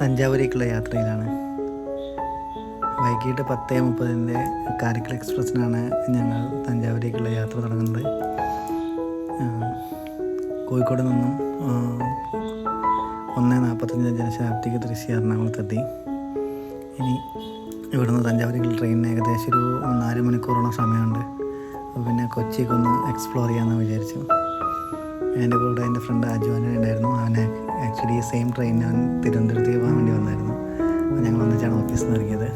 തഞ്ചാവൂരേക്കുള്ള യാത്രയിലാണ്. വൈകിട്ട് 10:30 കാരക്കൽ എക്സ്പ്രസ്സിനാണ് ഞങ്ങൾ തഞ്ചാവൂരേക്കുള്ള യാത്ര തുടങ്ങുന്നത്. കോഴിക്കോട് നിന്നും 1:45 ജനശതാബ്ദിക്ക് തൃശ്ശൂർ എറണാകുളത്തെത്തി. ഇനി ഇവിടുന്ന് തഞ്ചാവൂരേക്കുള്ള ട്രെയിനിന് ഏകദേശം ഒരു 4 മണിക്കൂറോളം സമയമുണ്ട്. അപ്പോൾ പിന്നെ കൊച്ചിക്കൊന്ന് എക്സ്പ്ലോർ ചെയ്യാമെന്ന് വിചാരിച്ചു. എൻ്റെ കൂടെ എൻ്റെ ഫ്രണ്ട് അജുവാൻ ഉണ്ടായിരുന്നു. അവനെ ആക്ച്വലി സെയിം ട്രെയിനിന് അവൻ തിരുവനന്തപുരത്തേക്ക് പോകാൻ വേണ്ടി വന്നായിരുന്നു. അപ്പോൾ ഞങ്ങൾ ഒന്നിച്ചാണ് ഓഫീസിൽ നിന്ന് ഇറങ്ങിയത്.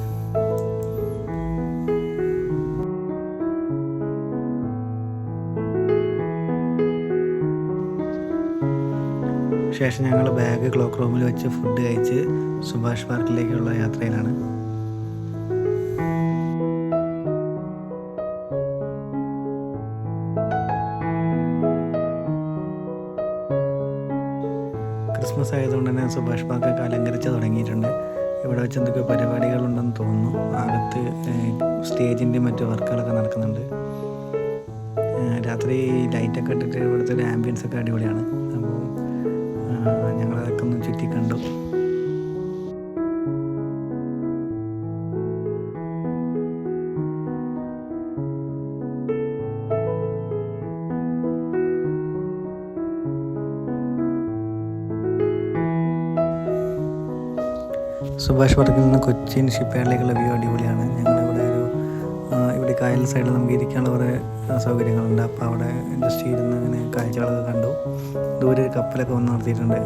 ശേഷം ഞങ്ങൾ ബാഗ് ക്ലോക്ക് റൂമിൽ വെച്ച് ഫുഡ് കഴിച്ച് സുഭാഷ് പാർക്കിലേക്കുള്ള യാത്രയിലാണ്. ക്രിസ്മസ് ആയതുകൊണ്ട് തന്നെ സുഭാഷ് പാർക്കൊക്കെ അലങ്കരിച്ച് തുടങ്ങിയിട്ടുണ്ട്. ഇവിടെ വെച്ച് എന്തൊക്കെ പരിപാടികളുണ്ടെന്ന് തോന്നുന്നു. അകത്ത് സ്റ്റേജിൻ്റെ മറ്റു വർക്കുകളൊക്കെ നടക്കുന്നുണ്ട്. രാത്രി ലൈറ്റൊക്കെ ഇട്ടിട്ട് ഇവിടുത്തെ ഒരു ആംബിയൻസ് ഒക്കെ അടിപൊളിയാണ്. അപ്പോൾ ഞങ്ങളതൊക്കെ ഒന്ന് ചുറ്റി കണ്ടു. സുഭാഷ് പാർക്കിൽ നിന്ന് കൊച്ചിൻ ഷിപ്പ്യാർഡിലേക്കുള്ള വ്യൂ അടിപൊളിയാണ്. ഞങ്ങളിവിടെ ഇവിടെ കായൽ സൈഡിൽ നമുക്ക് ഇരിക്കാനുള്ള കുറേ സൗകര്യങ്ങളുണ്ട്. അപ്പോൾ അവിടെ ജസ്റ്റ് ഇരുന്ന് ഇങ്ങനെ കാഴ്ചകളൊക്കെ കണ്ടു. ദൂരെ കപ്പലൊക്കെ വന്ന് നിർത്തിയിട്ടുണ്ട്.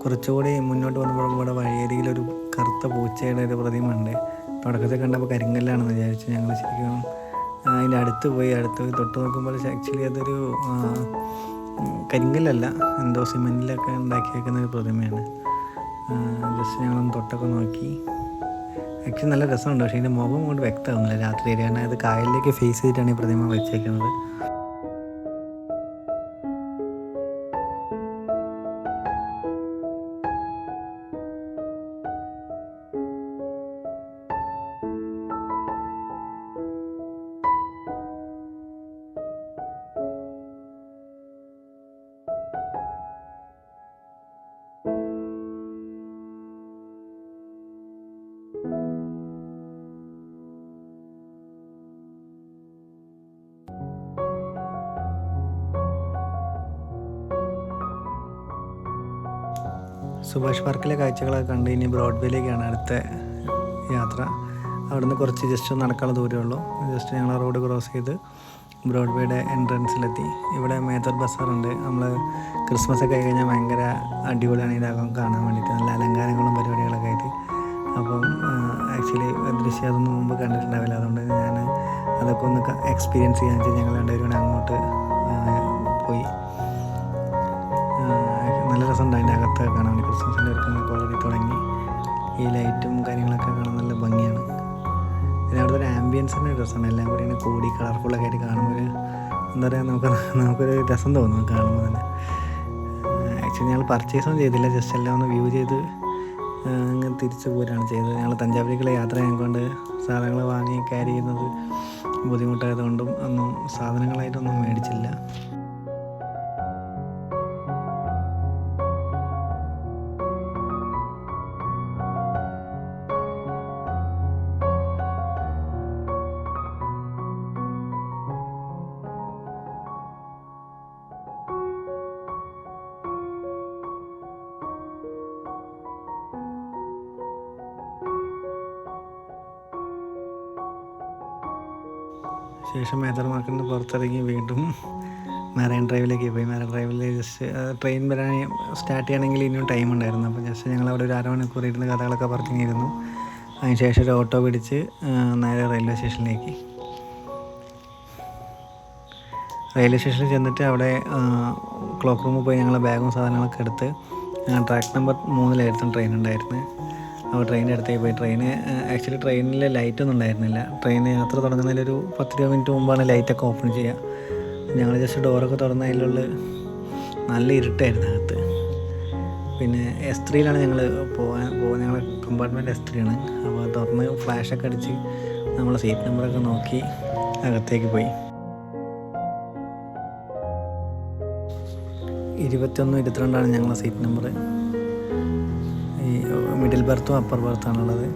കുറച്ചുകൂടി മുന്നോട്ട് വന്നപ്പോൾ ഇവിടെ വഴിയരികിലൊരു കറുത്ത പൂച്ചയുടെ ഒരു പ്രതിമ ഉണ്ട്. തുടക്കത്തിൽ കണ്ടപ്പോൾ കരിങ്കല്ലാണെന്ന് വിചാരിച്ചു. ഞങ്ങൾ ശരിക്കും അതിൻ്റെ അടുത്ത് പോയി തൊട്ട് നോക്കുമ്പോൾ ആക്ച്വലി അതൊരു കരിങ്കല്ലല്ല, എന്തോ സിമെൻറ്റിലൊക്കെ ഉണ്ടാക്കിയേക്കുന്ന ഒരു പ്രതിമയാണ്. ജസ്റ്റ് ഞങ്ങളൊന്ന് തൊട്ടൊക്കെ നോക്കി. ആക്ച്വലി നല്ല രസമുണ്ട്. പക്ഷേ ഇതിൻ്റെ മുഖം കൊണ്ട് വ്യക്തമാകുന്നില്ല രാത്രി. കാരണം അത് കായലിലേക്ക് ഫേസ് ചെയ്തിട്ടാണ് ഈ പ്രതിമ വെച്ചേക്കുന്നത്. സുഭാഷ് പാർക്കിലെ കാഴ്ചകളൊക്കെ കണ്ട് ഇനി ബ്രോഡ്വേയിലേക്കാണ് അടുത്ത യാത്ര. അവിടുന്ന് കുറച്ച് ജസ്റ്റ് നടക്കാനുള്ള ദൂരമേ ഉള്ളൂ. ജസ്റ്റ് ഞങ്ങൾ റോഡ് ക്രോസ് ചെയ്ത് ബ്രോഡ്വേയുടെ എൻട്രൻസിലെത്തി. ഇവിടെ മേജർ ബസാറുണ്ട്. നമ്മൾ ക്രിസ്മസ് ഒക്കെ കഴിഞ്ഞാൽ ഭയങ്കര അടിപൊളിയാണ് ഇതാകും കാണാൻ വേണ്ടിയിട്ട്. നല്ല അലങ്കാരങ്ങളും പരിപാടികളൊക്കെ ആയിട്ട്. അപ്പം ആക്ച്വലി ദൃശ്യം അതൊന്നും മുമ്പ് കണ്ടിട്ടുണ്ടാവില്ല. അതുകൊണ്ട് ഞാൻ അതൊക്കെ ഒന്ന് എക്സ്പീരിയൻസ് ചെയ്യാൻ വെച്ചാൽ ഞങ്ങൾ രണ്ടുപേരും അങ്ങോട്ട് പോയി. നല്ല രസമുണ്ട് അതിൻ്റെ അകത്തൊക്കെ കാണാൻ വേണ്ടി. ക്രിസ്മസിൻ്റെ ഒരുക്കങ്ങളൊക്കെ വളരെ തുടങ്ങി. ഈ ലൈറ്റും കാര്യങ്ങളൊക്കെ കാണാൻ നല്ല ഭംഗിയാണ്. പിന്നെ അവിടുത്തെ ഒരു ആംബിയൻസിൻ്റെ രസമാണ്. എല്ലാം കൂടി ഇങ്ങനെ കൂടി കളർഫുള്ളൊക്കെ ആയിട്ട് കാണുമ്പോൾ എന്താ പറയുക, നമുക്കൊരു രസം തോന്നും കാണുമ്പോൾ തന്നെ. ആക്ച്വലി ഞങ്ങൾ പർച്ചേസൊന്നും ചെയ്തില്ല. ജസ്റ്റ് എല്ലാം ഒന്ന് വ്യൂ ചെയ്ത് ഇങ്ങനെ തിരിച്ചു പോരാണ് ചെയ്തത്. ഞങ്ങൾ തഞ്ചാവൂരേക്കുള്ള യാത്ര ഞങ്ങൾക്കൊണ്ട് സാധനങ്ങൾ വാങ്ങി ക്യാരി ചെയ്യുന്നത് ബുദ്ധിമുട്ടായതുകൊണ്ടും ഒന്നും സാധനങ്ങളായിട്ടൊന്നും മേടിച്ചില്ല. ശേഷം മേജർ മാർക്കറ്റിന് പുറത്തിറങ്ങി വീണ്ടും മെറൈൻ ഡ്രൈവിലേക്ക് പോയി. മെറൈൻ ഡ്രൈവിൽ ജസ്റ്റ് ട്രെയിൻ വരാൻ സ്റ്റാർട്ട് ചെയ്യണമെങ്കിൽ ഇനിയും ടൈം ഉണ്ടായിരുന്നു. അപ്പോൾ ജസ്റ്റ് ഞങ്ങൾ അവിടെ ഒരു അരമണിക്കൂർ ഇരുന്ന് കഥകളൊക്കെ പറഞ്ഞിരുന്നു. അതിനുശേഷം ഒരു ഓട്ടോ പിടിച്ച് നേരെ റെയിൽവേ സ്റ്റേഷനിലേക്ക്. റെയിൽവേ സ്റ്റേഷനിൽ ചെന്നിട്ട് അവിടെ ക്ലോക്ക് റൂമിൽ പോയി ഞങ്ങൾ ബാഗും സാധനങ്ങളൊക്കെ എടുത്ത് ട്രാക്ക് നമ്പർ 3 ട്രെയിൻ ഉണ്ടായിരുന്നു. അപ്പോൾ ട്രെയിനിൻ്റെ അടുത്തേക്ക് പോയി. ആക്ച്വലി ട്രെയിനിൽ ലൈറ്റൊന്നും ഉണ്ടായിരുന്നില്ല. ട്രെയിൻ യാത്ര തുടങ്ങുന്നതിലൊരു 10-20 മിനിറ്റ് മുമ്പാണ് ലൈറ്റൊക്കെ ഓപ്പൺ ചെയ്യുക. ഞങ്ങൾ ജസ്റ്റ് ഡോറൊക്കെ തുറന്ന് അതിലുള്ള നല്ല ഇരുട്ടായിരുന്നു അകത്ത്. പിന്നെ S3 ഞങ്ങൾ ഞങ്ങളുടെ കമ്പാർട്ട്മെൻറ്റ് S3 ആണ്. അപ്പോൾ തുറന്ന് ഫ്ലാഷൊക്കെ അടിച്ച് നമ്മൾ സീറ്റ് നമ്പറൊക്കെ നോക്കി അകത്തേക്ക് പോയി. 21, 22 ഞങ്ങളുടെ സീറ്റ് നമ്പർ. ഈ മിഡിൽ ബർത്തും അപ്പർ ബർത്താണുള്ളത്.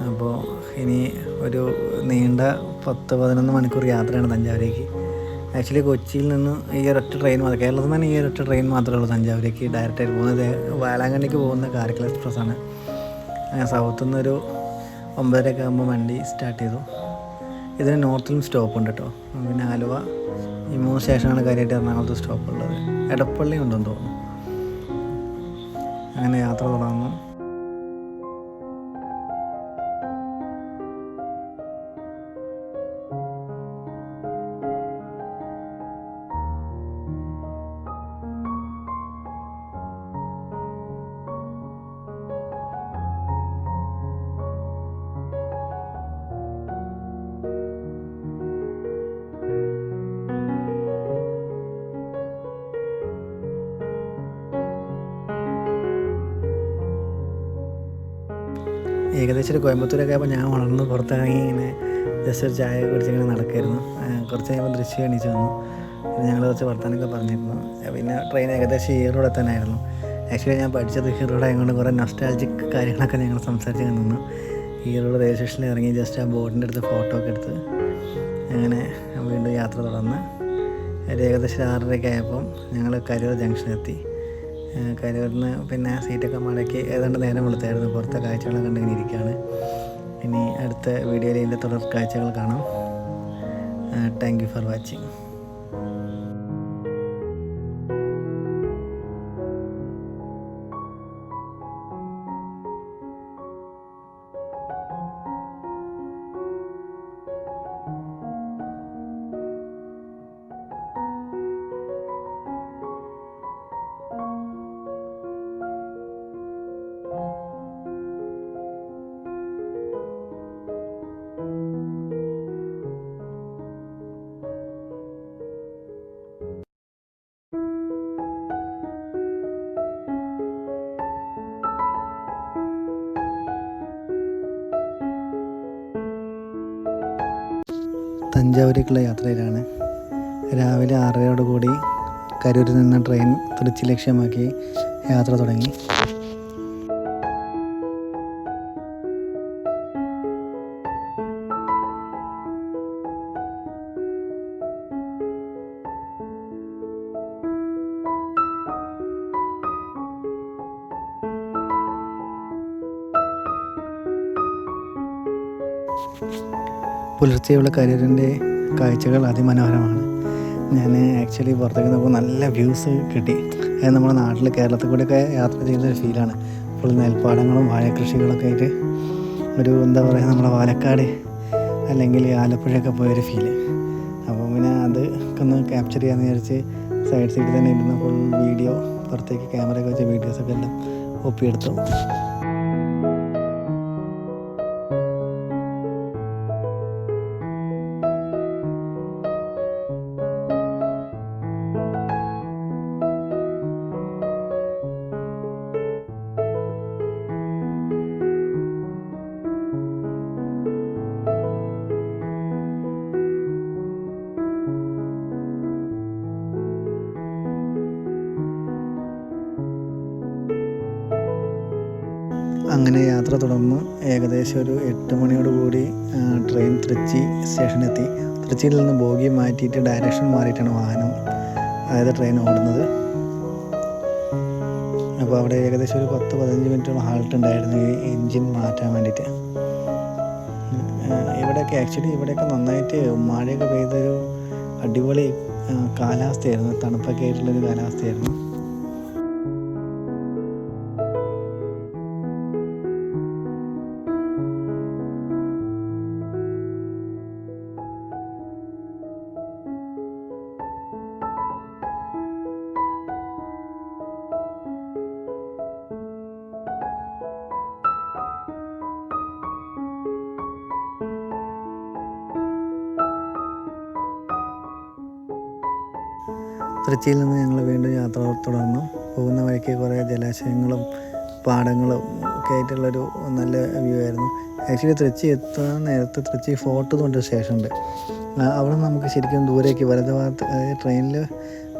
അപ്പോൾ ഇനി ഒരു നീണ്ട 10-11 മണിക്കൂർ യാത്രയാണ് തഞ്ചാവൂരേക്ക്. ആക്ച്വലി കൊച്ചിയിൽ നിന്ന് ഈ ഒരൊറ്റ ട്രെയിൻ മാത്രം, കേരളത്തിൽ തന്നെ ഈ ഒരൊറ്റ ട്രെയിൻ മാത്രമേ ഉള്ളൂ തഞ്ചാവൂരേക്ക് ഡയറക്റ്റായിട്ട് പോകുന്നത്. വേളാങ്കണ്ണിക്ക് പോകുന്ന കാരക്കൽ എക്സ്പ്രസ്സാണ്. സൗത്തിൽ നിന്നൊരു 9:30 ആകുമ്പോൾ വണ്ടി സ്റ്റാർട്ട് ചെയ്തു. ഇതിന് നോർത്തിലും സ്റ്റോപ്പ് ഉണ്ട് കേട്ടോ. പിന്നെ ആലുവ, ഈ 3 സ്റ്റേഷനാണ് കാര്യമായിട്ട് എറണാകുളത്ത് സ്റ്റോപ്പ് ഉള്ളത്. എടപ്പള്ളി ഉണ്ടെന്ന് തോന്നുന്നു. അങ്ങനെ യാത്ര തുടർന്നു. ഏകദേശം ഒരു കോയമ്പത്തൂരൊക്കെ ആയപ്പോൾ ഞാൻ വളർന്ന് പുറത്തിറങ്ങി ഇങ്ങനെ ജസ്റ്റ് ഒരു ചായ കുടിച്ചിങ്ങനെ നടക്കായിരുന്നു. കുറച്ച് കഴിയുമ്പോൾ ദൃശ്യം എണീച്ച് വന്നു. ഞങ്ങൾ കുറച്ച് വർത്താനൊക്കെ പറഞ്ഞിരുന്നു. പിന്നെ ട്രെയിൻ ഏകദേശം ഈറോടെ തന്നെ ആയിരുന്നു. ആക്ച്വലി ഞാൻ പഠിച്ചത് ഈറോഡ് ആയതുകൊണ്ട് കുറേ നൊസ്റ്റാൾജിക് കാര്യങ്ങളൊക്കെ ഞങ്ങൾ സംസാരിച്ച് നിന്നു. ഈറോഡ് റെയിൽവേ സ്റ്റേഷനിൽ ഇറങ്ങി ജസ്റ്റ് ആ ബോർഡിൻ്റെ അടുത്ത് ഫോട്ടോ ഒക്കെ എടുത്ത് അങ്ങനെ വീണ്ടും യാത്ര തുടർന്ന് ഏകദേശം 6:30 ആയപ്പം ഞങ്ങൾ കരൂർ ജംഗ്ഷനെത്തി. കരൂരിൽ നിന്ന് പിന്നെ സീറ്റൊക്കെ മടക്കി ഏതാണ്ട് നേരം വെളുത്തായിരുന്നു. പുറത്തെ കാഴ്ചകളൊക്കെ കണ്ടിങ്ങനെ ഇരിക്കുകയാണ്. ഇനി അടുത്ത വീഡിയോയിൽ ഇതിൻ്റെ തുടർ കാഴ്ചകൾ കാണാം. Thank you for watching. തഞ്ചാവൂരേക്കുള്ള യാത്രയിലാണ്. രാവിലെ 6:30 കരൂരിൽ നിന്ന് ട്രെയിൻ തൃച്ചി ലക്ഷ്യമാക്കി യാത്ര തുടങ്ങി. പുലർച്ചെയുള്ള കരൂരിൻ്റെ കാഴ്ചകൾ അതിമനോഹരമാണ്. ഞാൻ ആക്ച്വലി പുറത്തേക്ക് നോക്കുമ്പോൾ നല്ല വ്യൂസ് കിട്ടി. അത് നമ്മുടെ നാട്ടിൽ കേരളത്തിൽ കൂടെയൊക്കെ യാത്ര ചെയ്യുന്നൊരു ഫീലാണ്. ഫുൾ നെൽപ്പാടങ്ങളും വാഴക്കൃഷികളൊക്കെ ആയിട്ട് ഒരു എന്താ പറയുക, നമ്മുടെ പാലക്കാട് അല്ലെങ്കിൽ ആലപ്പുഴയൊക്കെ പോയൊരു ഫീല്. അപ്പോൾ പിന്നെ അത് ഒന്ന് ക്യാപ്ചർ ചെയ്യാമെന്ന് വിചാരിച്ച് സൈഡ് സീറ്റിൽ തന്നെ ഇരുന്ന ഫുൾ വീഡിയോ, പുറത്തേക്ക് ക്യാമറയൊക്കെ വെച്ച വീഡിയോസൊക്കെ എല്ലാം ഒപ്പിയെടുത്തു. അങ്ങനെ യാത്ര തുടർന്ന് ഏകദേശം ഒരു 8 മണിയോടുകൂടി ട്രെയിൻ തൃച്ചി സ്റ്റേഷനെത്തി. തൃച്ചിയിൽ നിന്ന് ബോഗി മാറ്റിയിട്ട് ഡയറക്ഷൻ മാറിയിട്ടാണ് വാഹനം, അതായത് ട്രെയിൻ ഓടുന്നത്. അപ്പോൾ അവിടെ ഏകദേശം ഒരു 10-15 മിനിറ്റോളം ഹാൾട്ട് ഉണ്ടായിരുന്നു ഈ എൻജിൻ മാറ്റാൻ വേണ്ടിയിട്ട്. ഇവിടെയൊക്കെ നന്നായിട്ട് മഴയൊക്കെ പെയ്തൊരു അടിപൊളി കാലാവസ്ഥയായിരുന്നു, തണുപ്പൊക്കെ ആയിട്ടുള്ളൊരു കാലാവസ്ഥയായിരുന്നു. തൃച്ചിയിൽ നിന്ന് ഞങ്ങൾ വീണ്ടും യാത്ര തുടർന്നു. പോകുന്ന വഴിക്ക് കുറേ ജലാശയങ്ങളും പാടങ്ങളും ഒക്കെ ആയിട്ടുള്ളൊരു നല്ല വ്യൂ ആയിരുന്നു. ആക്ച്വലി തൃച്ചി എത്താൻ നേരത്ത് തൃച്ചി ഫോർട്ട് എന്ന് പറഞ്ഞൊരു സ്റ്റേഷനുണ്ട്. അവിടെ നമുക്ക് ശരിക്കും ദൂരേക്ക് വലത് ഭാഗത്ത്, അതായത് ട്രെയിനിൽ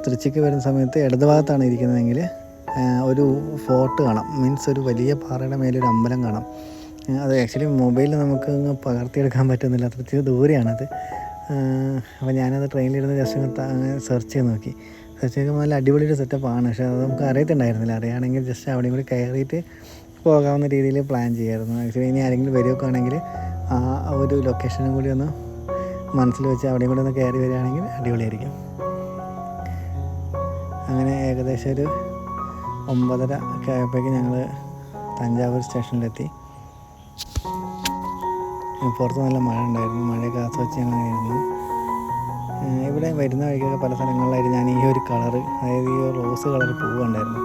തൃച്ചിക്ക് വരുന്ന സമയത്ത് ഇടത് ഭാഗത്താണ് ഇരിക്കുന്നതെങ്കിൽ ഒരു ഫോർട്ട് കാണാം. മീൻസ് ഒരു വലിയ പാറയുടെ മേലെ ഒരു അമ്പലം കാണാം. അത് ആക്ച്വലി മൊബൈലിൽ നമുക്ക് പകർത്തിയെടുക്കാൻ പറ്റുന്നില്ല, അത്രയ്ക്ക് ദൂരെയാണത്. അപ്പോൾ ഞാനത് ട്രെയിനിലിരുന്ന് ജസ്റ്റ് സെർച്ച് ചെയ്ത് നോക്കി. സെർച്ച് ചെയ്യുമ്പോൾ നല്ല അടിപൊളിയൊരു സെറ്റപ്പാണ്. പക്ഷേ അത് നമുക്ക് അറിയത്തുണ്ടായിരുന്നില്ല. അറിയുകയാണെങ്കിൽ ജസ്റ്റ് അവിടെയും കൂടി കയറിയിട്ട് പോകാവുന്ന രീതിയിൽ പ്ലാൻ ചെയ്യായിരുന്നു. ആക്ച്വലി ഇനി ആരെങ്കിലും വരുമൊക്കെ ആണെങ്കിൽ ആ ഒരു ലൊക്കേഷനും കൂടി ഒന്ന് മനസ്സിൽ വെച്ച് അവിടെയും കൂടി ഒന്ന് കയറി വരികയാണെങ്കിൽ അടിപൊളിയായിരിക്കും. അങ്ങനെ ഏകദേശം ഒരു 9:30 ഒക്കെ ആയപ്പോഴേക്കും ഞങ്ങൾ തഞ്ചാവൂർ സ്റ്റേഷനിലെത്തി. പുറത്ത് നല്ല മഴ ഉണ്ടായിരുന്നു. മഴയൊക്കെ ആസ്വദിച്ച് ഞങ്ങൾ ഇരുന്നു. ഇവിടെ വരുന്ന വഴിക്കൊക്കെ പല സ്ഥലങ്ങളിലായിട്ട് ഞാൻ ഈ ഒരു കളറ്, അതായത് ഈ റോസ് കളർ പൂവ് ഉണ്ടായിരുന്നു.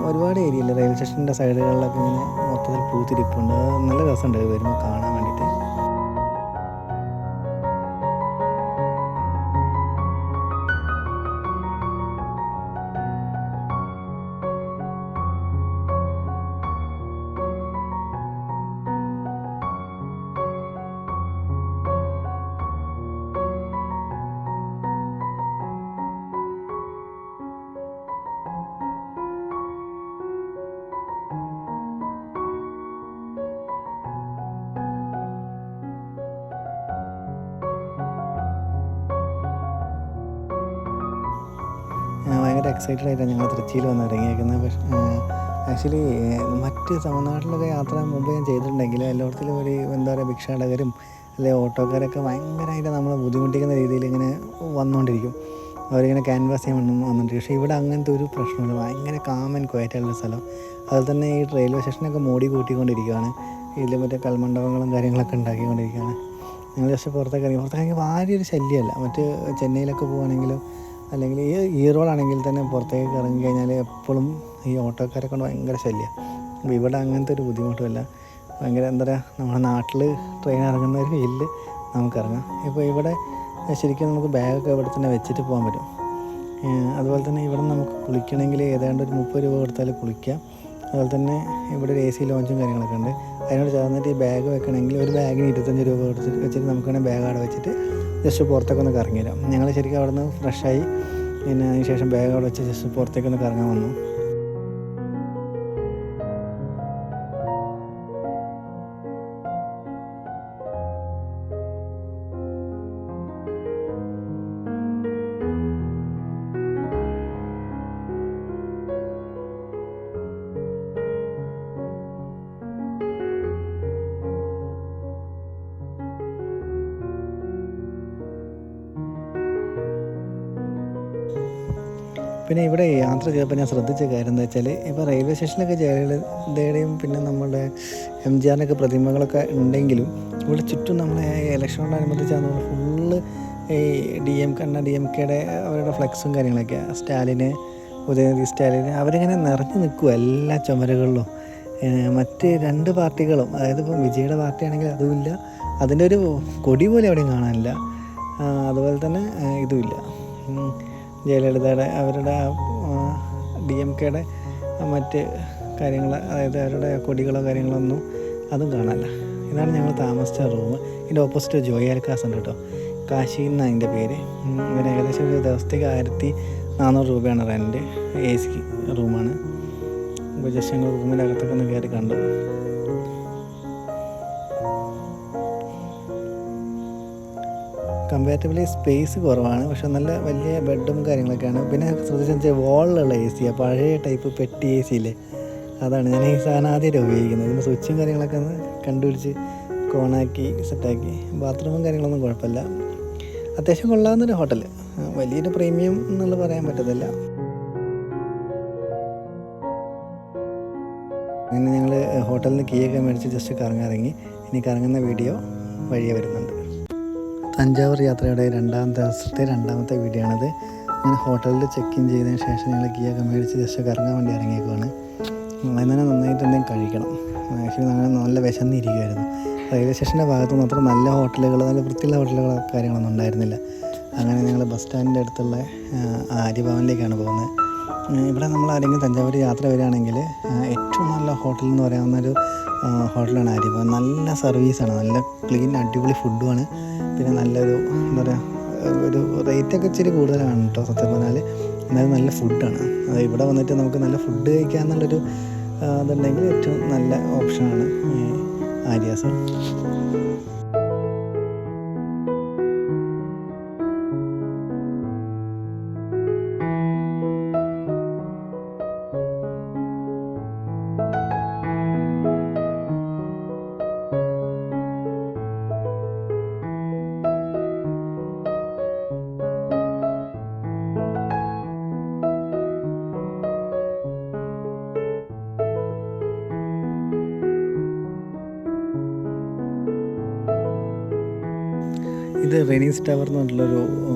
ഒരുപാട് ഏരിയയിൽ റെയിൽവേ സ്റ്റേഷൻ്റെ സൈഡുകളിലൊക്കെ ഇങ്ങനെ മൊത്തത്തിൽ പൂത്തിരിപ്പുണ്ട്. നല്ല രസമുണ്ട് വരുമ്പോൾ കാണാൻ വേണ്ടിയിട്ട്. ഭയങ്കര എക്സൈറ്റഡ് ആയിട്ടാണ് ഞങ്ങൾ തൃച്ചിയിൽ വന്ന് ഇറങ്ങിയേക്കുന്നത്. പക്ഷേ ആക്ച്വലി മറ്റ് തമിഴ്നാട്ടിലൊക്കെ യാത്ര മുമ്പ് ഞാൻ ചെയ്തിട്ടുണ്ടെങ്കിലും എല്ലായിടത്തിലും ഒരു എന്താ പറയുക, ഭിക്ഷാടകരും അല്ലെങ്കിൽ ഓട്ടോക്കാരൊക്കെ ഭയങ്കരമായിട്ട് നമ്മളെ ബുദ്ധിമുട്ടിക്കുന്ന രീതിയിൽ ഇങ്ങനെ വന്നുകൊണ്ടിരിക്കും. അവരിങ്ങനെ ക്യാൻവാസ് ചെയ്യാൻ വന്നുകൊണ്ടിരിക്കും. പക്ഷേ ഇവിടെ അങ്ങനത്തെ ഒരു പ്രശ്നമില്ല. ഭയങ്കര കാം ആൻഡ് ക്വയറ്റായിട്ടുള്ള സ്ഥലം. അതുപോലെ തന്നെ ഈ റെയിൽവേ സ്റ്റേഷനൊക്കെ മോടി കൂട്ടിക്കൊണ്ടിരിക്കുകയാണ്. ഇതിൽ മറ്റേ കൽമണ്ഡപങ്ങളും കാര്യങ്ങളൊക്കെ ഉണ്ടാക്കിക്കൊണ്ടിരിക്കുകയാണ്. ഞങ്ങൾ ജസ്റ്റ് പുറത്തേക്ക് ഭാര്യൊരു ശല്യമല്ല. മറ്റ് ചെന്നൈയിലൊക്കെ പോവുകയാണെങ്കിലും അല്ലെങ്കിൽ ഈ റോഡാണെങ്കിൽ തന്നെ പുറത്തേക്ക് ഇറങ്ങി കഴിഞ്ഞാൽ എപ്പോഴും ഈ ഓട്ടോക്കാരെ കൊണ്ട് ഭയങ്കര ശല്യമാണ്. അപ്പോൾ ഇവിടെ അങ്ങനത്തെ ഒരു ബുദ്ധിമുട്ടുമില്ല. ഭയങ്കര എന്താ പറയുക, നമ്മുടെ നാട്ടിൽ ട്രെയിൻ ഇറങ്ങുന്ന ഒരു ഫീലിൽ നമുക്കിറങ്ങാം. ഇപ്പോൾ ഇവിടെ ശരിക്കും നമുക്ക് ബാഗൊക്കെ ഇവിടെ തന്നെ വെച്ചിട്ട് പോകാൻ പറ്റും. അതുപോലെ തന്നെ ഇവിടെ നമുക്ക് കുളിക്കണമെങ്കിൽ ഏതാണ്ട് ഒരു 30 രൂപ കൊടുത്താൽ കുളിക്കാം. അതുപോലെ തന്നെ ഇവിടെ ഒരു AC ലോഞ്ചും കാര്യങ്ങളൊക്കെ ഉണ്ട്. അതിനോട് ചേർന്നിട്ട് ഈ ബാഗ് വെക്കണമെങ്കിൽ ഒരു ബാഗിന് 25 രൂപ വെച്ചിട്ട് നമുക്ക് വേണമെങ്കിൽ ബാഗ് അവിടെ വെച്ചിട്ട് ജസ്റ്റ് പുറത്തേക്ക് ഒന്ന് കറങ്ങി വരാം. ഞങ്ങൾ ശരിക്കും അവിടെ നിന്ന് ഫ്രഷായി പിന്നെ അതിന് ശേഷം ബാഗ് അവിടെ വെച്ച് ജസ്റ്റ് പുറത്തേക്കൊന്ന് കറങ്ങാൻ വന്നു. പിന്നെ ഇവിടെ യാത്ര ചെയ്തപ്പോൾ ഞാൻ ശ്രദ്ധിച്ച കാര്യം എന്താ വെച്ചാൽ, ഇപ്പോൾ റെയിൽവേ സ്റ്റേഷനിലൊക്കെ ജയലളിതയുടെയും പിന്നെ നമ്മുടെ MGRൻ്റെയൊക്കെ പ്രതിമകളൊക്കെ ഉണ്ടെങ്കിലും ഇവിടെ ചുറ്റും നമ്മളെ ഇലക്ഷനോടനുബന്ധിച്ചാണ് ഫുള്ള് ഈ DMKയുടെ അവരുടെ ഫ്ലെക്സും കാര്യങ്ങളൊക്കെ. സ്റ്റാലിന്, ഉദയനിധി സ്റ്റാലിന്, അവരിങ്ങനെ നിറഞ്ഞു നിൽക്കുക എല്ലാ ചുമരുകളിലും. മറ്റ് 2 പാർട്ടികളും, അതായത് ഇപ്പം വിജയുടെ പാർട്ടിയാണെങ്കിൽ അതുമില്ല, അതിൻ്റെ ഒരു കൊടി പോലെ എവിടെയും കാണാനില്ല. അതുപോലെ തന്നെ ഇതുമില്ല, ജയലളിതയുടെ അവരുടെ DMKയുടെ മറ്റ് കാര്യങ്ങൾ, അതായത് അവരുടെ കൊടികളോ കാര്യങ്ങളൊന്നും അതും കാണാനില്ല. ഇതാണ് ഞങ്ങൾ താമസിച്ച റൂം. ഇതിൻ്റെ ഓപ്പോസിറ്റ് ജോയി ആൽക്കാസ് ഉണ്ട് കേട്ടോ. കാശി എന്നാണ് അതിൻ്റെ പേര്. ഇവന് ഏകദേശം ഒരു ദിവസത്തേക്ക് 1400 രൂപയാണ് റെൻറ്റ്. AC റൂമാണ്. അപ്പോൾ ജസ്റ്റ് ഞങ്ങൾ റൂമിൻ്റെ അകത്തൊക്കെ ഒന്ന് കയറി കണ്ടു. കമ്പാരിറ്റീവ്ലി സ്പേസ് കുറവാണ്, പക്ഷെ നല്ല വലിയ ബെഡും കാര്യങ്ങളൊക്കെയാണ്. പിന്നെ ശ്രദ്ധിച്ചാൽ വാളിലുള്ള AC, പഴയ ടൈപ്പ് പെട്ടി AC ഇല്ലേ, അതാണ്. ഞാൻ ഈ സാധനം ആദ്യമായിട്ട് ഉപയോഗിക്കുന്നത്. ഇതിൻ്റെ സ്വിച്ചും കാര്യങ്ങളൊക്കെ ഒന്ന് കണ്ടുപിടിച്ച് ഓണാക്കി സെറ്റാക്കി. ബാത്റൂമും കാര്യങ്ങളൊന്നും കുഴപ്പമില്ല. അത്യാവശ്യം കൊള്ളാവുന്നൊരു ഹോട്ടൽ. വലിയൊരു പ്രീമിയം എന്നുള്ളത് പറയാൻ പറ്റത്തില്ല. അങ്ങനെ ഞങ്ങൾ ഹോട്ടലിൽ നിന്ന് കീയൊക്കെ മേടിച്ച് ജസ്റ്റ് കറങ്ങിറങ്ങി. ഇനി കറങ്ങുന്ന വീഡിയോ വഴിയെ വരുന്നുണ്ട്. തഞ്ചാവൂർ യാത്രയുടെ 2ാം ദിവസത്തെ 2ാമത്തെ വീഡിയോ ആണിത്. അങ്ങനെ ഹോട്ടലിൽ ചെക്ക് ഇൻ ചെയ്തതിന് ശേഷം ഞങ്ങൾ കീയൊക്കെ മേടിച്ച് ജസ്റ്റ് കറങ്ങാൻ വേണ്ടി ഇറങ്ങിയേക്കുവാണ്. അങ്ങനെ നന്നായിട്ട് എന്തെങ്കിലും കഴിക്കണം. ആക്ച്വലി നല്ല വിശന്നിരിക്കുമായിരുന്നു. റെയിൽവേ സ്റ്റേഷൻ്റെ ഭാഗത്ത് മാത്രം നല്ല ഹോട്ടലുകൾ, നല്ല വൃത്തിയുള്ള ഹോട്ടലുകളോ കാര്യങ്ങളൊന്നും ഉണ്ടായിരുന്നില്ല. അങ്ങനെ ഞങ്ങൾ ബസ് സ്റ്റാൻഡിൻ്റെ അടുത്തുള്ള ആര്യഭവനിലേക്കാണ് പോകുന്നത്. ഇവിടെ നമ്മൾ ആരെങ്കിലും തഞ്ചാവൂർ യാത്ര വരികയാണെങ്കിൽ ഏറ്റവും നല്ല ഹോട്ടൽ എന്ന് പറയാവുന്നൊരു ഹോട്ടലാണ് ആര്യഭവൻ. നല്ല സർവീസാണ്, നല്ല ക്ലീൻ അടിപൊളി ഫുഡുമാണ്. പിന്നെ നല്ലൊരു എന്താ പറയുക, ഒരു റേറ്റൊക്കെ ഇച്ചിരി കൂടുതലാണ് കേട്ടോ സത്യം പറഞ്ഞാൽ. എന്നാലും നല്ല ഫുഡാണ്. അത് ഇവിടെ വന്നിട്ട് നമുക്ക് നല്ല ഫുഡ് കഴിക്കാമെന്നുള്ളൊരു അതുണ്ടെങ്കിൽ ഏറ്റവും നല്ല ഓപ്ഷനാണ് ആര്യാസ്. ഇത് റെനീസ് ടവർ എന്ന് പറഞ്ഞിട്ടുള്ളൊരു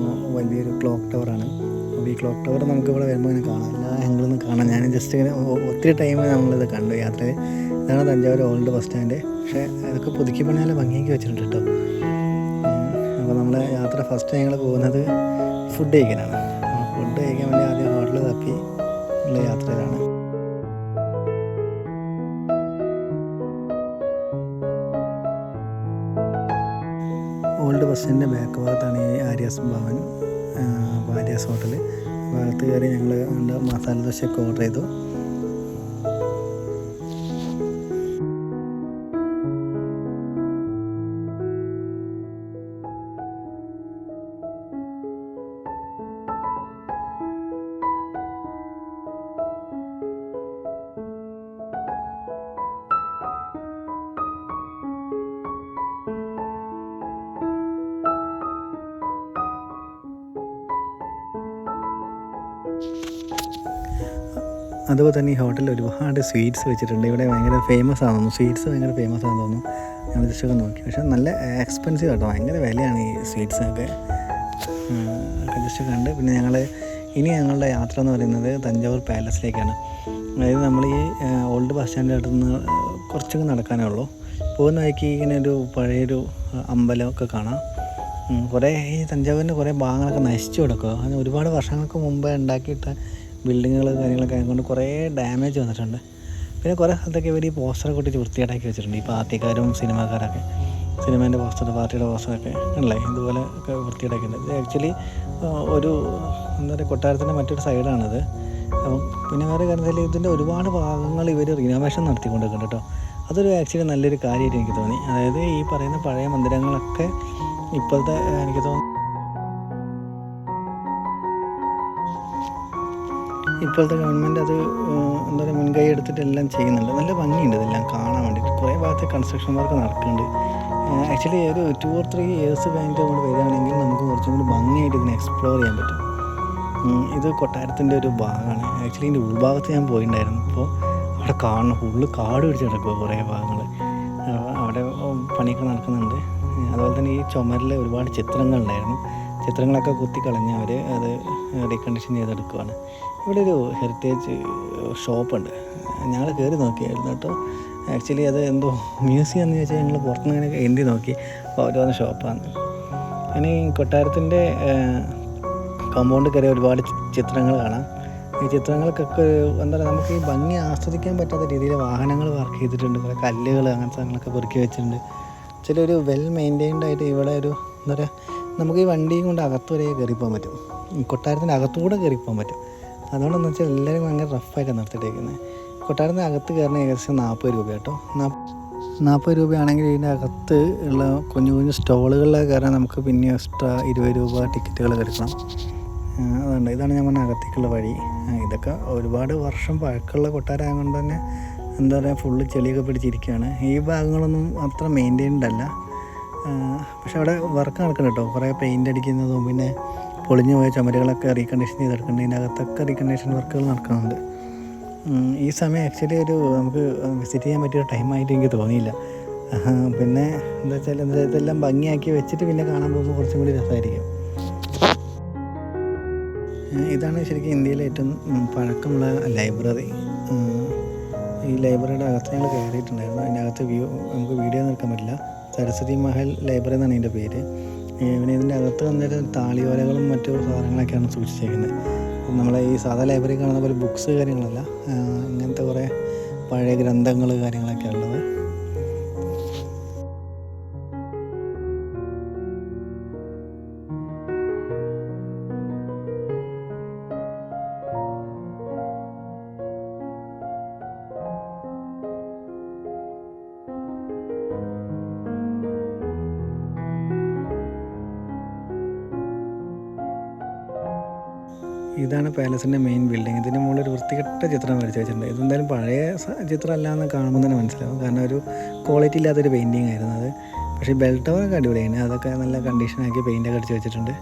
വലിയൊരു ക്ലോക്ക് ടവറാണ്. അപ്പോൾ ഈ ക്ലോക്ക് ടവർ നമുക്കിവിടെ വരുമ്പോൾ ഇങ്ങനെ കാണാം, എല്ലാ ആംഗിളിൽ നിന്ന് കാണാം. ഞാൻ ജസ്റ്റ് ഇങ്ങനെ ഒത്തിരി ടൈം നമ്മളിത് കണ്ടു യാത്രയിൽ. ഇതാണ് തഞ്ചാവൂർ ഓൾഡ് ബസ് സ്റ്റാൻഡ്. പക്ഷേ ഇതൊക്കെ പുതുക്കി പണിയാൽ ഭംഗിയാക്കി വെച്ചിട്ടുണ്ട് കേട്ടോ. അപ്പോൾ നമ്മുടെ യാത്ര ഫസ്റ്റ് ഞങ്ങൾ പോകുന്നത് ഫുഡ് കഴിക്കാനാണ്. ഫുഡ് കഴിക്കാൻ വേണ്ടി ആദ്യം ഹോട്ടൽ തപ്പി ഉള്ള യാത്രയിലാണ്. ഓൾഡ് ബസ് സ്റ്റാൻഡിൻ്റെ ബാക്ക് ഭാഗത്താണ് ഈ ആര്യാസ് ഭവൻ, ആര്യാസ് ഹോട്ടൽ. ഭാഗത്ത് കയറി ഞങ്ങൾ മസാല ദോശയൊക്കെ ഓർഡർ ചെയ്തു. അതുപോലെ തന്നെ ഈ ഹോട്ടലിൽ ഒരുപാട് സ്വീറ്റ്സ് വെച്ചിട്ടുണ്ട്. ഇവിടെ ഭയങ്കര ഫേമസ് ആണെന്ന്, സ്വീറ്റ്സ് ഭയങ്കര ഫേമസ് ആണെന്ന് തോന്നുന്നു. ഞങ്ങൾ ജസ്റ്റൊക്കെ നോക്കി. പക്ഷേ നല്ല എക്സ്പെൻസീവ് കേട്ടോ, ഭയങ്കര വിലയാണ് ഈ സ്വീറ്റ്സിനൊക്കെ. ജസ്റ്റ് കണ്ട് പിന്നെ ഞങ്ങളുടെ യാത്ര എന്ന് പറയുന്നത് തഞ്ചാവൂർ പാലസിലേക്കാണ്. അതായത് നമ്മൾ ഈ ഓൾഡ് ബസ് സ്റ്റാൻഡിൻ്റെ അടുത്ത് നിന്ന് കുറച്ചൊക്കെ നടക്കാനേ ഉള്ളൂ. പോകുന്ന വഴിക്ക് ഇങ്ങനെ ഒരു പഴയൊരു അമ്പലമൊക്കെ കാണാം. കുറേ ഈ തഞ്ചാവൂരിൻ്റെ കുറേ ഭാഗങ്ങളൊക്കെ നശിച്ചു കിടക്കുക. അത് ഒരുപാട് വർഷങ്ങൾക്ക് മുമ്പ് ഉണ്ടാക്കിയിട്ട ബിൽഡിങ്ങുകൾ കാര്യങ്ങളൊക്കെ ആയതുകൊണ്ട് കുറേ ഡാമേജ് വന്നിട്ടുണ്ട്. പിന്നെ കുറേ സ്ഥലത്തൊക്കെ ഇവർ ഈ പോസ്റ്ററൊക്കെ ഒട്ടിച്ച് വൃത്തികേടാക്കി വെച്ചിട്ടുണ്ട്. ഈ പാർട്ടിക്കാരും സിനിമാക്കാരൊക്കെ, സിനിമേൻ്റെ പോസ്റ്റർ, പാർട്ടിയുടെ പോസ്റ്ററൊക്കെ അല്ലേ ഇതുപോലെ ഒക്കെ വൃത്തികേടാക്കിയിട്ടുണ്ട്. ഇത് ആക്ച്വലി ഒരു എന്താ പറയുക കൊട്ടാരത്തിൻ്റെ മറ്റൊരു സൈഡാണിത്. അപ്പം പിന്നെ വേറെ കാര്യം ഇതിൻ്റെ ഒരുപാട് ഭാഗങ്ങൾ ഇവർ റിനോവേഷൻ നടത്തിക്കൊണ്ടിരിക്കുന്നുണ്ട് കേട്ടോ. അതൊരു ആക്ച്വലി നല്ലൊരു കാര്യമായിട്ട് എനിക്ക് തോന്നി. അതായത് ഈ പറയുന്ന പഴയ മന്ദിരങ്ങളൊക്കെ ഇപ്പോഴത്തെ എനിക്ക് തോന്നുന്നു ഇപ്പോഴത്തെ ഗവൺമെൻറ് അത് എന്താ പറയുക മുൻകൈ എടുത്തിട്ട് എല്ലാം ചെയ്യുന്നുണ്ട്. നല്ല ഭംഗിയുണ്ട് ഇതെല്ലാം കാണാൻ വേണ്ടിയിട്ട്. കുറേ ഭാഗത്ത് കൺസ്ട്രക്ഷൻ വർക്ക് നടക്കുന്നുണ്ട്. ആക്ച്വലി ഒരു 2 or 3 years കഴിഞ്ഞിട്ട് കൊണ്ട് വരികയാണെങ്കിൽ നമുക്ക് കുറച്ചും കൂടി ഭംഗിയായിട്ട് ഇതിനെ എക്സ്പ്ലോർ ചെയ്യാൻ പറ്റും. ഇത് കൊട്ടാരത്തിൻ്റെ ഒരു ഭാഗമാണ്. ആക്ച്വലി ഇതിൻ്റെ ഉൾഭാഗത്ത് ഞാൻ പോയിട്ടുണ്ടായിരുന്നു. അപ്പോൾ അവിടെ കാണണം, ഫുള്ള് കാട് പിടിച്ച് കിടക്കുക കുറേ ഭാഗങ്ങൾ. അവിടെ പണിയൊക്കെ നടക്കുന്നുണ്ട്. അതുപോലെ തന്നെ ഈ ചുമരിൽ ഒരുപാട് ചിത്രങ്ങളുണ്ടായിരുന്നു. ചിത്രങ്ങളൊക്കെ കുത്തിക്കളഞ്ഞ് അവർ അത് റീകണ്ടീഷൻ ചെയ്തെടുക്കുകയാണ്. ഇവിടെ ഒരു ഹെറിറ്റേജ് ഷോപ്പുണ്ട്. ഞങ്ങൾ കയറി നോക്കിയായിരുന്നു കേട്ടോ. ആക്ച്വലി അത് എന്തോ മ്യൂസിയം എന്ന് ചോദിച്ചാൽ ഞങ്ങൾ പുറത്തുനിന്ന് ഇങ്ങനെ എഴുതി നോക്കി. അപ്പോൾ അവർ വന്ന ഷോപ്പാണ്. ഇനി കൊട്ടാരത്തിൻ്റെ കോമ്പൗണ്ട് കയറി ഒരുപാട് ചിത്രങ്ങൾ കാണാം. ഈ ചിത്രങ്ങൾക്കൊക്കെ എന്താ പറയുക നമുക്ക് ഈ ഭംഗി ആസ്വദിക്കാൻ പറ്റാത്ത രീതിയിൽ വാഹനങ്ങൾ പാർക്ക് ചെയ്തിട്ടുണ്ട്. കുറേ കല്ലുകൾ അങ്ങനത്തെ സാധനങ്ങളൊക്കെ പെറുക്കി വെച്ചിട്ടുണ്ട്. ഒരു വെൽ മെയിൻറ്റെയിൻഡ് ആയിട്ട് ഇവിടെ ഒരു എന്താ പറയുക നമുക്ക് ഈ വണ്ടിയും കൊണ്ട് അകത്ത് വരെ കയറിപ്പോകാൻ പറ്റും. കൊട്ടാരത്തിൻ്റെ അകത്തുകൂടെ കയറിപ്പോകാൻ പറ്റും. അതുകൊണ്ടെന്ന് വെച്ചാൽ എല്ലാവരും ഭയങ്കര റഫായിട്ടാണ് നിർത്തിയിട്ടേക്കുന്നത്. കൊട്ടാരത്തിൻ്റെ അകത്ത് കയറുന്ന ഏകദേശം 40 രൂപ കേട്ടോ. 40 രൂപയാണെങ്കിൽ ഇതിൻ്റെ അകത്ത് ഉള്ള കുഞ്ഞു കുഞ്ഞു സ്റ്റോളുകളിലൊക്കെ കയറാൻ നമുക്ക് പിന്നെ എക്സ്ട്രാ 20 രൂപ ടിക്കറ്റുകൾ എടുക്കണം. അതുകൊണ്ട് ഇതാണ് ഞാൻ പറഞ്ഞ അകത്തേക്കുള്ള വഴി. ഇതൊക്കെ ഒരുപാട് വർഷം പഴക്കമുള്ള കൊട്ടാരമായതുകൊണ്ട് തന്നെ എന്താ പറയുക ഫുള്ള് ചെളിയൊക്കെ പിടിച്ചിരിക്കുകയാണ്. ഈ ഭാഗങ്ങളൊന്നും അത്ര മെയിൻറ്റെയിൻഡ് അല്ല. പക്ഷെ അവിടെ വർക്ക് നടക്കുന്നുണ്ട് കേട്ടോ. കുറേ പെയിൻ്റ് അടിക്കുന്നതും പിന്നെ പൊളിഞ്ഞു പോയ ചുമരുകളൊക്കെ റീകണ്ടീഷൻ ചെയ്തെടുക്കുന്നുണ്ട്. ഇതിൻ്റെ അകത്തൊക്കെ റീകണ്ടീഷൻ വർക്കുകൾ നടക്കുന്നുണ്ട്. ഈ സമയം ആക്ച്വലി നമുക്ക് വിസിറ്റ് ചെയ്യാൻ പറ്റിയ ടൈമായിട്ട് എനിക്ക് തോന്നിയില്ല. പിന്നെ എന്താ വെച്ചാൽ ഇതെല്ലാം ഭംഗിയാക്കി വെച്ചിട്ട് പിന്നെ കാണാൻ പോകുമ്പോൾ കുറച്ചും കൂടി രസമായിരിക്കും. ഇതാണ് ശരിക്കും ഇന്ത്യയിലെ ഏറ്റവും പഴക്കമുള്ള ലൈബ്രറി. ഈ ലൈബ്രറിയുടെ അകത്ത് ഞങ്ങൾ കയറിയിട്ടുണ്ടായിരുന്നു. അതിൻ്റെ അകത്ത് നമുക്ക് വീഡിയോ എടുക്കാൻ പറ്റില്ല. സരസ്വതി മഹൽ ലൈബ്രറി എന്നാണ് ഇതിൻ്റെ പേര്. പിന്നെ ഇതിൻ്റെ അകത്ത് വന്നിട്ട് താളിയോലകളും മറ്റു സാധനങ്ങളൊക്കെയാണ് സൂക്ഷിച്ചേക്കുന്നത്. നമ്മളെ ഈ സാധാ ലൈബ്രറി കാണുന്ന പോലെ ബുക്സ് കാര്യങ്ങളല്ല, ഇങ്ങനത്തെ കുറേ പഴയ ഗ്രന്ഥങ്ങൾ കാര്യങ്ങളൊക്കെ ഉള്ളത്. ഇതാണ് പാലസിൻ്റെ മെയിൻ ബിൽഡിംഗ്. ഇതിന് മുകളിൽ ഒരു വൃത്തികെട്ട ചിത്രം വരച്ച് വെച്ചിട്ടുണ്ട്. ഇതെന്തായാലും പഴയ ചിത്രം അല്ലാന്ന് കാണുമ്പോൾ തന്നെ മനസ്സിലാവും, കാരണം ഒരു ക്വാളിറ്റി ഇല്ലാത്തൊരു പെയിൻറ്റിങ് ആയിരുന്നു അത്. പക്ഷേ ബെൽ ടവറൊക്കെ അടിപൊളിയാണ്, അതൊക്കെ നല്ല കണ്ടീഷനാക്കി പെയിൻ്റൊക്കെ അടിച്ച് വെച്ചിട്ടുണ്ട്.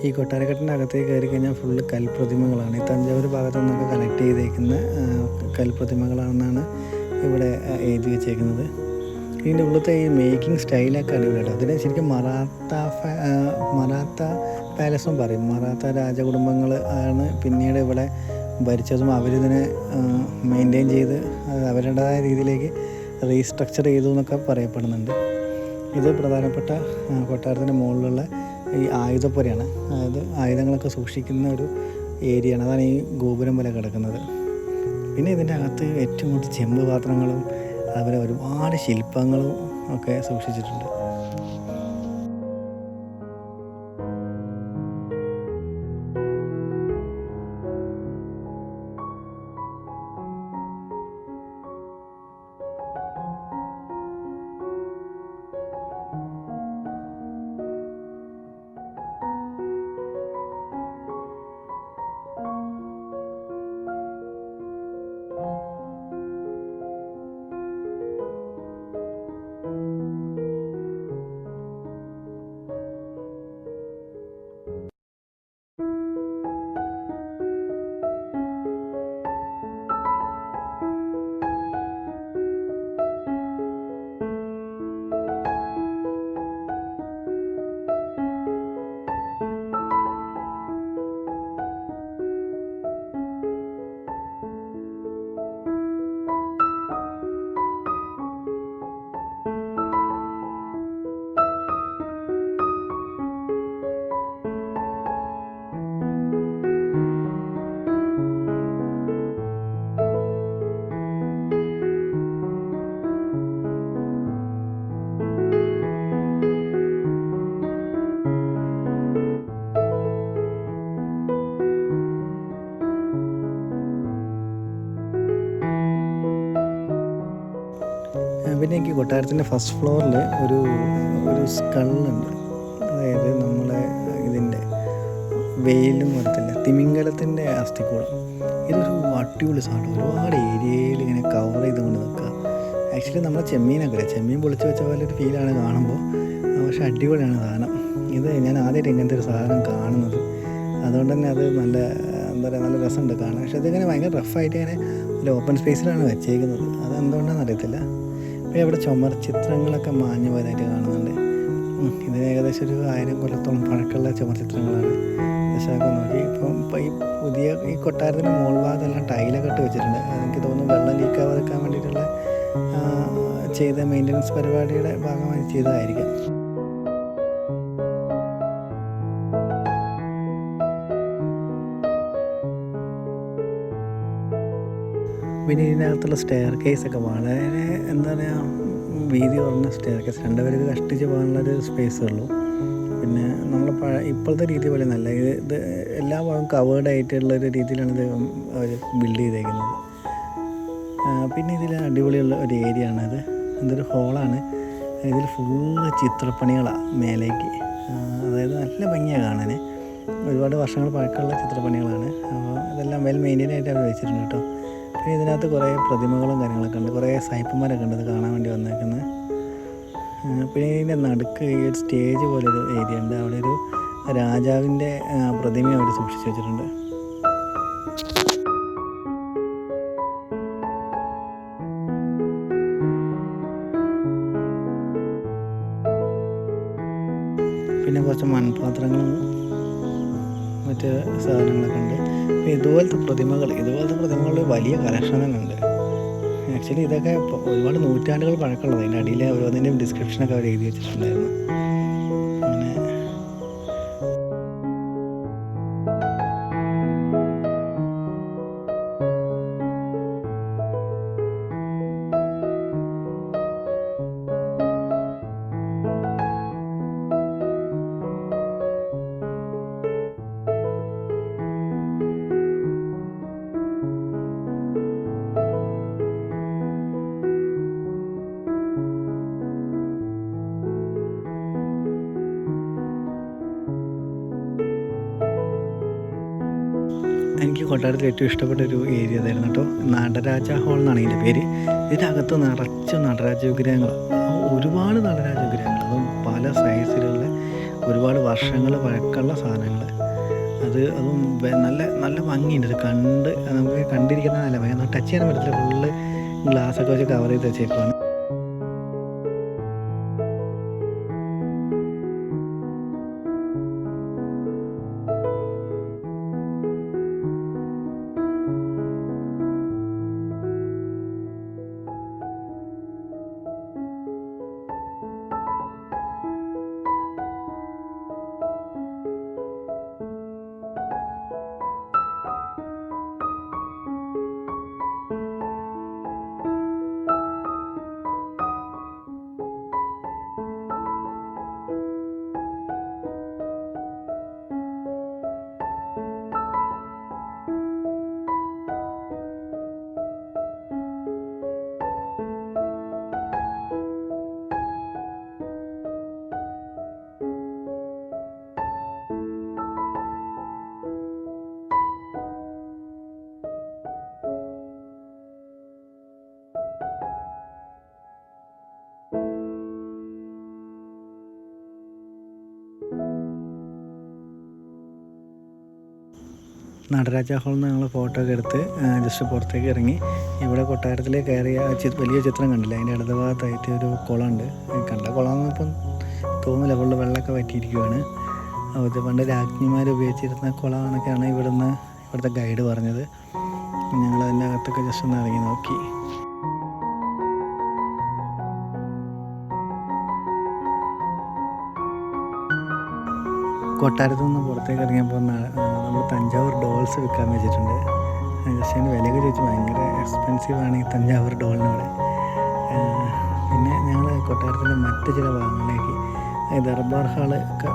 ഈ കൊട്ടാരക്കട്ടിൻ്റെ അകത്തേക്ക് കയറി കഴിഞ്ഞാൽ ഫുള്ള് കൽപ്രതിമകളാണ്. ഈ തഞ്ചാവൂർ ഭാഗത്തു നിന്നൊക്കെ കളക്ട് ചെയ്തേക്കുന്ന കൽപ്രതിമകളാണെന്നാണ് ഇവിടെ എഴുതി വെച്ചേക്കുന്നത്. ഇതിൻ്റെ ഉള്ളത്തെ ഈ മേക്കിംഗ് സ്റ്റൈലൊക്കെ അടിപൊളിയായിട്ട്. അതിന് ശരിക്കും മറാത്ത പാലസും പറയും. മറാത്ത രാജകുടുംബങ്ങൾ ആണ് പിന്നീട് ഇവിടെ ഭരിച്ചതും അവരിതിനെ മെയിൻറ്റെയിൻ ചെയ്ത് അവരുടേതായ രീതിയിലേക്ക് റീസ്ട്രക്ചർ ചെയ്തു എന്നൊക്കെ പറയപ്പെടുന്നുണ്ട്. ഇത് പ്രധാനപ്പെട്ട കൊട്ടാരത്തിൻ്റെ മുകളിലുള്ള ഈ ആയുധപ്പുരയാണ്, അതായത് ആയുധങ്ങളൊക്കെ സൂക്ഷിക്കുന്ന ഒരു ഏരിയയാണ്. അതാണ് ഈ ഗോപുരം പോലെ കിടക്കുന്നത്. പിന്നെ ഇതിൻ്റെ അകത്ത് ഏറ്റവും കൂടുതൽ ചെമ്പ് പാത്രങ്ങളും അതുപോലെ ഒരുപാട് ശില്പങ്ങളും ഒക്കെ സൂക്ഷിച്ചിട്ടുണ്ട്. പിന്നെ എനിക്ക് കൊട്ടാരത്തിൻ്റെ ഫസ്റ്റ് ഫ്ലോറിൽ ഒരു സ്കള്ളുണ്ട്. അതായത് നമ്മളെ ഇതിൻ്റെ വെയിലും വരത്തില്ല, തിമിംഗലത്തിൻ്റെ അസ്ഥിക്കൂടം. ഇതൊരു അടിപൊളി സാധനം. ഒരുപാട് ഏരിയയിൽ ഇങ്ങനെ കവർ ചെയ്തുകൊണ്ട് നിൽക്കുക. ആക്ച്വലി നമ്മളെ ചെമ്മീൻ പൊളിച്ച് വെച്ച പോലെ ഒരു ഫീലാണ് കാണുമ്പോൾ. പക്ഷേ അടിപൊളിയാണ് സാധനം. ഇത് ഞാൻ ആദ്യമായിട്ട് ഇങ്ങനത്തെ ഒരു സാധനം കാണുന്നത്. അതുകൊണ്ട് തന്നെ അത് നല്ല എന്താ പറയുക, നല്ല രസമുണ്ട് കാണാൻ. പക്ഷേ അതിങ്ങനെ ഭയങ്കര റഫായിട്ട് ഇങ്ങനെ ഒരു ഓപ്പൺ സ്പേസിലാണ് വെച്ചേക്കുന്നത്. അതെന്തുകൊണ്ടാണെന്ന് അറിയത്തില്ല. അപ്പോൾ ഇവിടെ ചുമർ ചിത്രങ്ങളൊക്കെ മാഞ്ഞു പോയതായിട്ട് കാണുന്നുണ്ട്. ഇത് ഏകദേശം ഒരു 1000 കൊല്ലത്തോളം പഴക്കമുള്ള ചുമർ ചിത്രങ്ങളാണ്. ദശാഖ നോക്കി ഇപ്പം ഈ കൊട്ടാരത്തിൻ്റെ മോൾ ഭാഗത്തെല്ലാം ടൈലൊക്കെ ഇട്ട് വെച്ചിട്ടുണ്ട്. എനിക്ക് തോന്നുന്നു വെള്ളം ലീക്കാവാതിരിക്കാൻ വേണ്ടിയിട്ടുള്ള ചെയ്ത മെയിൻ്റനൻസ് പരിപാടിയുടെ ഭാഗമായി ചെയ്തതായിരിക്കാം. പിന്നെ ഇതിനകത്തുള്ള സ്റ്റെയർ കേസൊക്കെ വളരെ എന്താ പറയുക, വീതി കുറഞ്ഞ സ്റ്റെയർ കേസ്. 2 പേർക്ക് കഷ്ടിച്ച് പോകാനുള്ളൊരു സ്പേസേ ഉള്ളൂ. പിന്നെ നമ്മൾ ഇപ്പോഴത്തെ രീതി പോലെ നല്ല ഇത് എല്ലാ ഭാഗവും കവേർഡ് ആയിട്ടുള്ളൊരു രീതിയിലാണ് ഇത് അവർ ബിൽഡ് ചെയ്തേക്കുന്നത്. പിന്നെ ഇതിൽ അടിപൊളിയുള്ള ഒരു ഏരിയ ആണിത്. ഇതൊരു ഹോളാണ്. ഇതിൽ ഫുള്ള് ചിത്രപ്പണികളാണ് മേലേക്ക്. അതായത് നല്ല ഭംഗിയാണ് കാണാൻ. ഒരുപാട് വർഷങ്ങൾ പഴക്കമുള്ള ചിത്രപ്പണികളാണ്. അപ്പോൾ ഇതെല്ലാം വെൽ മെയിൻറ്റെയിൻ ആയിട്ട് അവർ വെച്ചിട്ടുണ്ട് കേട്ടോ. പിന്നെ ഇതിനകത്ത് കുറേ പ്രതിമകളും കാര്യങ്ങളൊക്കെ ഉണ്ട്. കുറേ സായിപ്പന്മാരൊക്കെ ഉണ്ട് ഇത് കാണാൻ വേണ്ടി വന്നേക്കുന്നത്. പിന്നെ ഇതിൻ്റെ നടുക്ക് ഈ ഒരു സ്റ്റേജ് പോലൊരു ഏരിയ ഉണ്ട്. അവിടെ ഒരു രാജാവിൻ്റെ പ്രതിമ അവർ സൂക്ഷിച്ച് വെച്ചിട്ടുണ്ട്. പിന്നെ കുറച്ച് മൺപാത്രങ്ങളും മറ്റ് സാധനങ്ങളൊക്കെ ഉണ്ട്. പിന്നെ ഇതുപോലത്തെ പ്രതിമകൾ വലിയ കളക്ഷൻ തന്നെ ഉണ്ട്. ആക്ച്വലി ഇതൊക്കെ ഒരുപാട് നൂറ്റാണ്ടുകൾ പഴക്കമുള്ളത്. അതിൻ്റെ അടിയിൽ ഓരോന്നിൻ്റെയും ഡിസ്ക്രിപ്ഷനൊക്കെ അവർ എഴുതി വെച്ചിട്ടുണ്ടായിരുന്നു. അങ്ങനെ എനിക്ക് കൊട്ടാരത്തിൽ ഏറ്റവും ഇഷ്ടപ്പെട്ടൊരു ഏരിയ ഇതായിരുന്നു കേട്ടോ. നടരാജ ഹാൾ എന്നാണ് ഇതിൻ്റെ പേര്. ഇതിനകത്ത് നിറച്ച് നടരാജ വിഗ്രഹങ്ങൾ, ഒരുപാട് നടരാജ വിഗ്രഹങ്ങൾ, അതും പല സൈസിലുള്ള ഒരുപാട് വർഷങ്ങൾ പഴക്കമുള്ള സാധനങ്ങൾ. അതും നല്ല നല്ല ഭംഗിയുണ്ട്. ഇത് നമുക്ക് കണ്ടിരിക്കുന്ന നല്ല ഭംഗി, ടച്ച് ചെയ്യാൻ പറ്റത്തില്ല. ഫുള്ള് ഗ്ലാസ്സൊക്കെ വെച്ച് കവർ ചെയ്ത് വെച്ചേക്കുവാണ്. നടരാജ ഹാളിൽ നിന്ന് ഞങ്ങൾ ഫോട്ടോ ഒക്കെ എടുത്ത് ജസ്റ്റ് പുറത്തേക്ക് ഇറങ്ങി. ഇവിടെ കൊട്ടാരത്തിൽ കയറിയ വലിയ ചിത്രം കണ്ടില്ല, അതിൻ്റെ ഇടത് ഭാഗത്തായിട്ട് ഒരു കുളമുണ്ട്. കണ്ട കുളമൊന്നും ഇപ്പം തോന്നില്ല, ഫുള്ള് വെള്ളമൊക്കെ വറ്റിയിരിക്കുകയാണ്. അത് പണ്ട് രാജ്ഞിമാർ ഉപയോഗിച്ചിരുന്ന കുളമാണൊക്കെയാണ് ഇവിടുത്തെ ഗൈഡ് പറഞ്ഞത്. ഞങ്ങൾ അതിൻ്റെ അകത്തൊക്കെ ജസ്റ്റ് ഒന്ന് ഇറങ്ങി നോക്കി. കൊട്ടാരത്തിൽ നിന്ന് പുറത്തേക്ക് ഇറങ്ങിയപ്പോൾ നമ്മൾ തഞ്ചാവൂർ ഡോൾസ് വിൽക്കാൻ വെച്ചിട്ടുണ്ട്. ജസ്റ്റ് അതിൻ്റെ വിലയൊക്കെ ചോദിച്ചു, ഭയങ്കര എക്സ്പെൻസീവാണ് ഈ തഞ്ചാവൂർ ഡോളിനിവിടെ. പിന്നെ ഞങ്ങൾ കൊട്ടാരത്തിൻ്റെ മറ്റ് ചില ഭാഗങ്ങളിലേക്ക്, ദർബാർ ഹാള് ഒക്കെ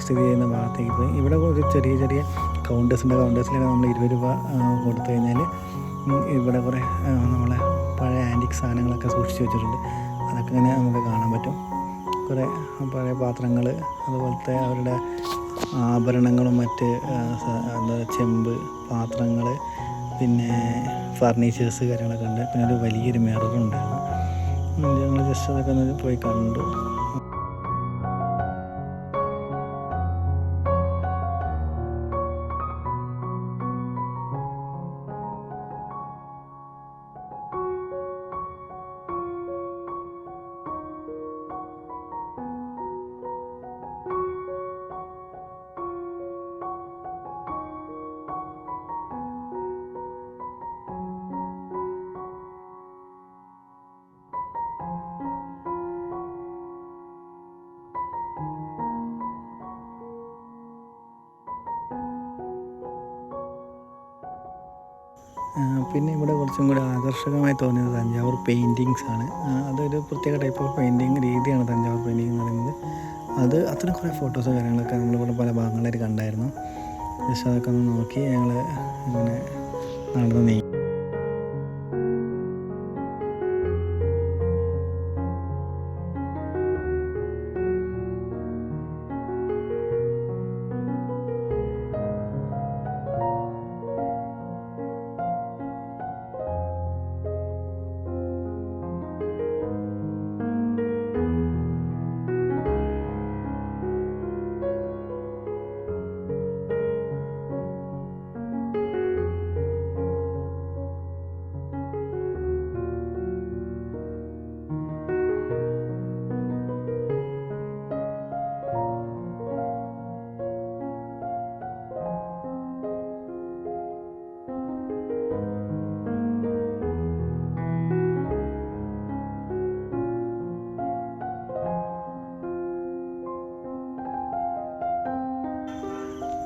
സ്ഥിതി ചെയ്യുന്ന ഭാഗത്തേക്ക് പോയി. ഇവിടെ ഒരു ചെറിയ ചെറിയ കൗണ്ടേഴ്സിലൊക്കെ നമ്മൾ 20 രൂപ കൊടുത്തു കഴിഞ്ഞാൽ ഇവിടെ കുറേ നമ്മളെ പഴയ ആൻറ്റിക് സാധനങ്ങളൊക്കെ സൂക്ഷിച്ച് വെച്ചിട്ടുണ്ട്. അതൊക്കെ ഇങ്ങനെ നമുക്ക് കാണാൻ പറ്റും. കുറേ പഴയ പാത്രങ്ങൾ, അതുപോലത്തെ അവരുടെ ആഭരണങ്ങളും മറ്റ് ചെമ്പ് പാത്രങ്ങൾ, പിന്നെ ഫർണിച്ചേഴ്സ് കാര്യങ്ങളൊക്കെ ഉണ്ട്. പിന്നെ ഒരു വലിയൊരു മിററുണ്ടായിരുന്നു. ഞങ്ങൾ ജസ്റ്റ് അതൊക്കെ ഒന്ന് പോയി കണ്ടു. പിന്നെ ഇവിടെ കുറച്ചും കൂടി ആകർഷകമായി തോന്നിയത് തഞ്ചാവൂർ പെയിൻറ്റിങ്സ് ആണ്. അതൊരു പ്രത്യേക ടൈപ്പ് ഓഫ് പെയിൻറ്റിങ് രീതിയാണ് തഞ്ചാവൂർ പെയിൻറ്റിങ് എന്ന് പറയുന്നത്. അത്ര കുറേ ഫോട്ടോസ് കാര്യങ്ങളൊക്കെ നമ്മളിവിടെ പല ഭാഗങ്ങളിലായിട്ട് കണ്ടായിരുന്നു. ജസ്റ്റ് അതൊക്കെ ഒന്ന് നോക്കി ഞങ്ങൾ ഇങ്ങനെ നടന്ന് നീങ്ങി.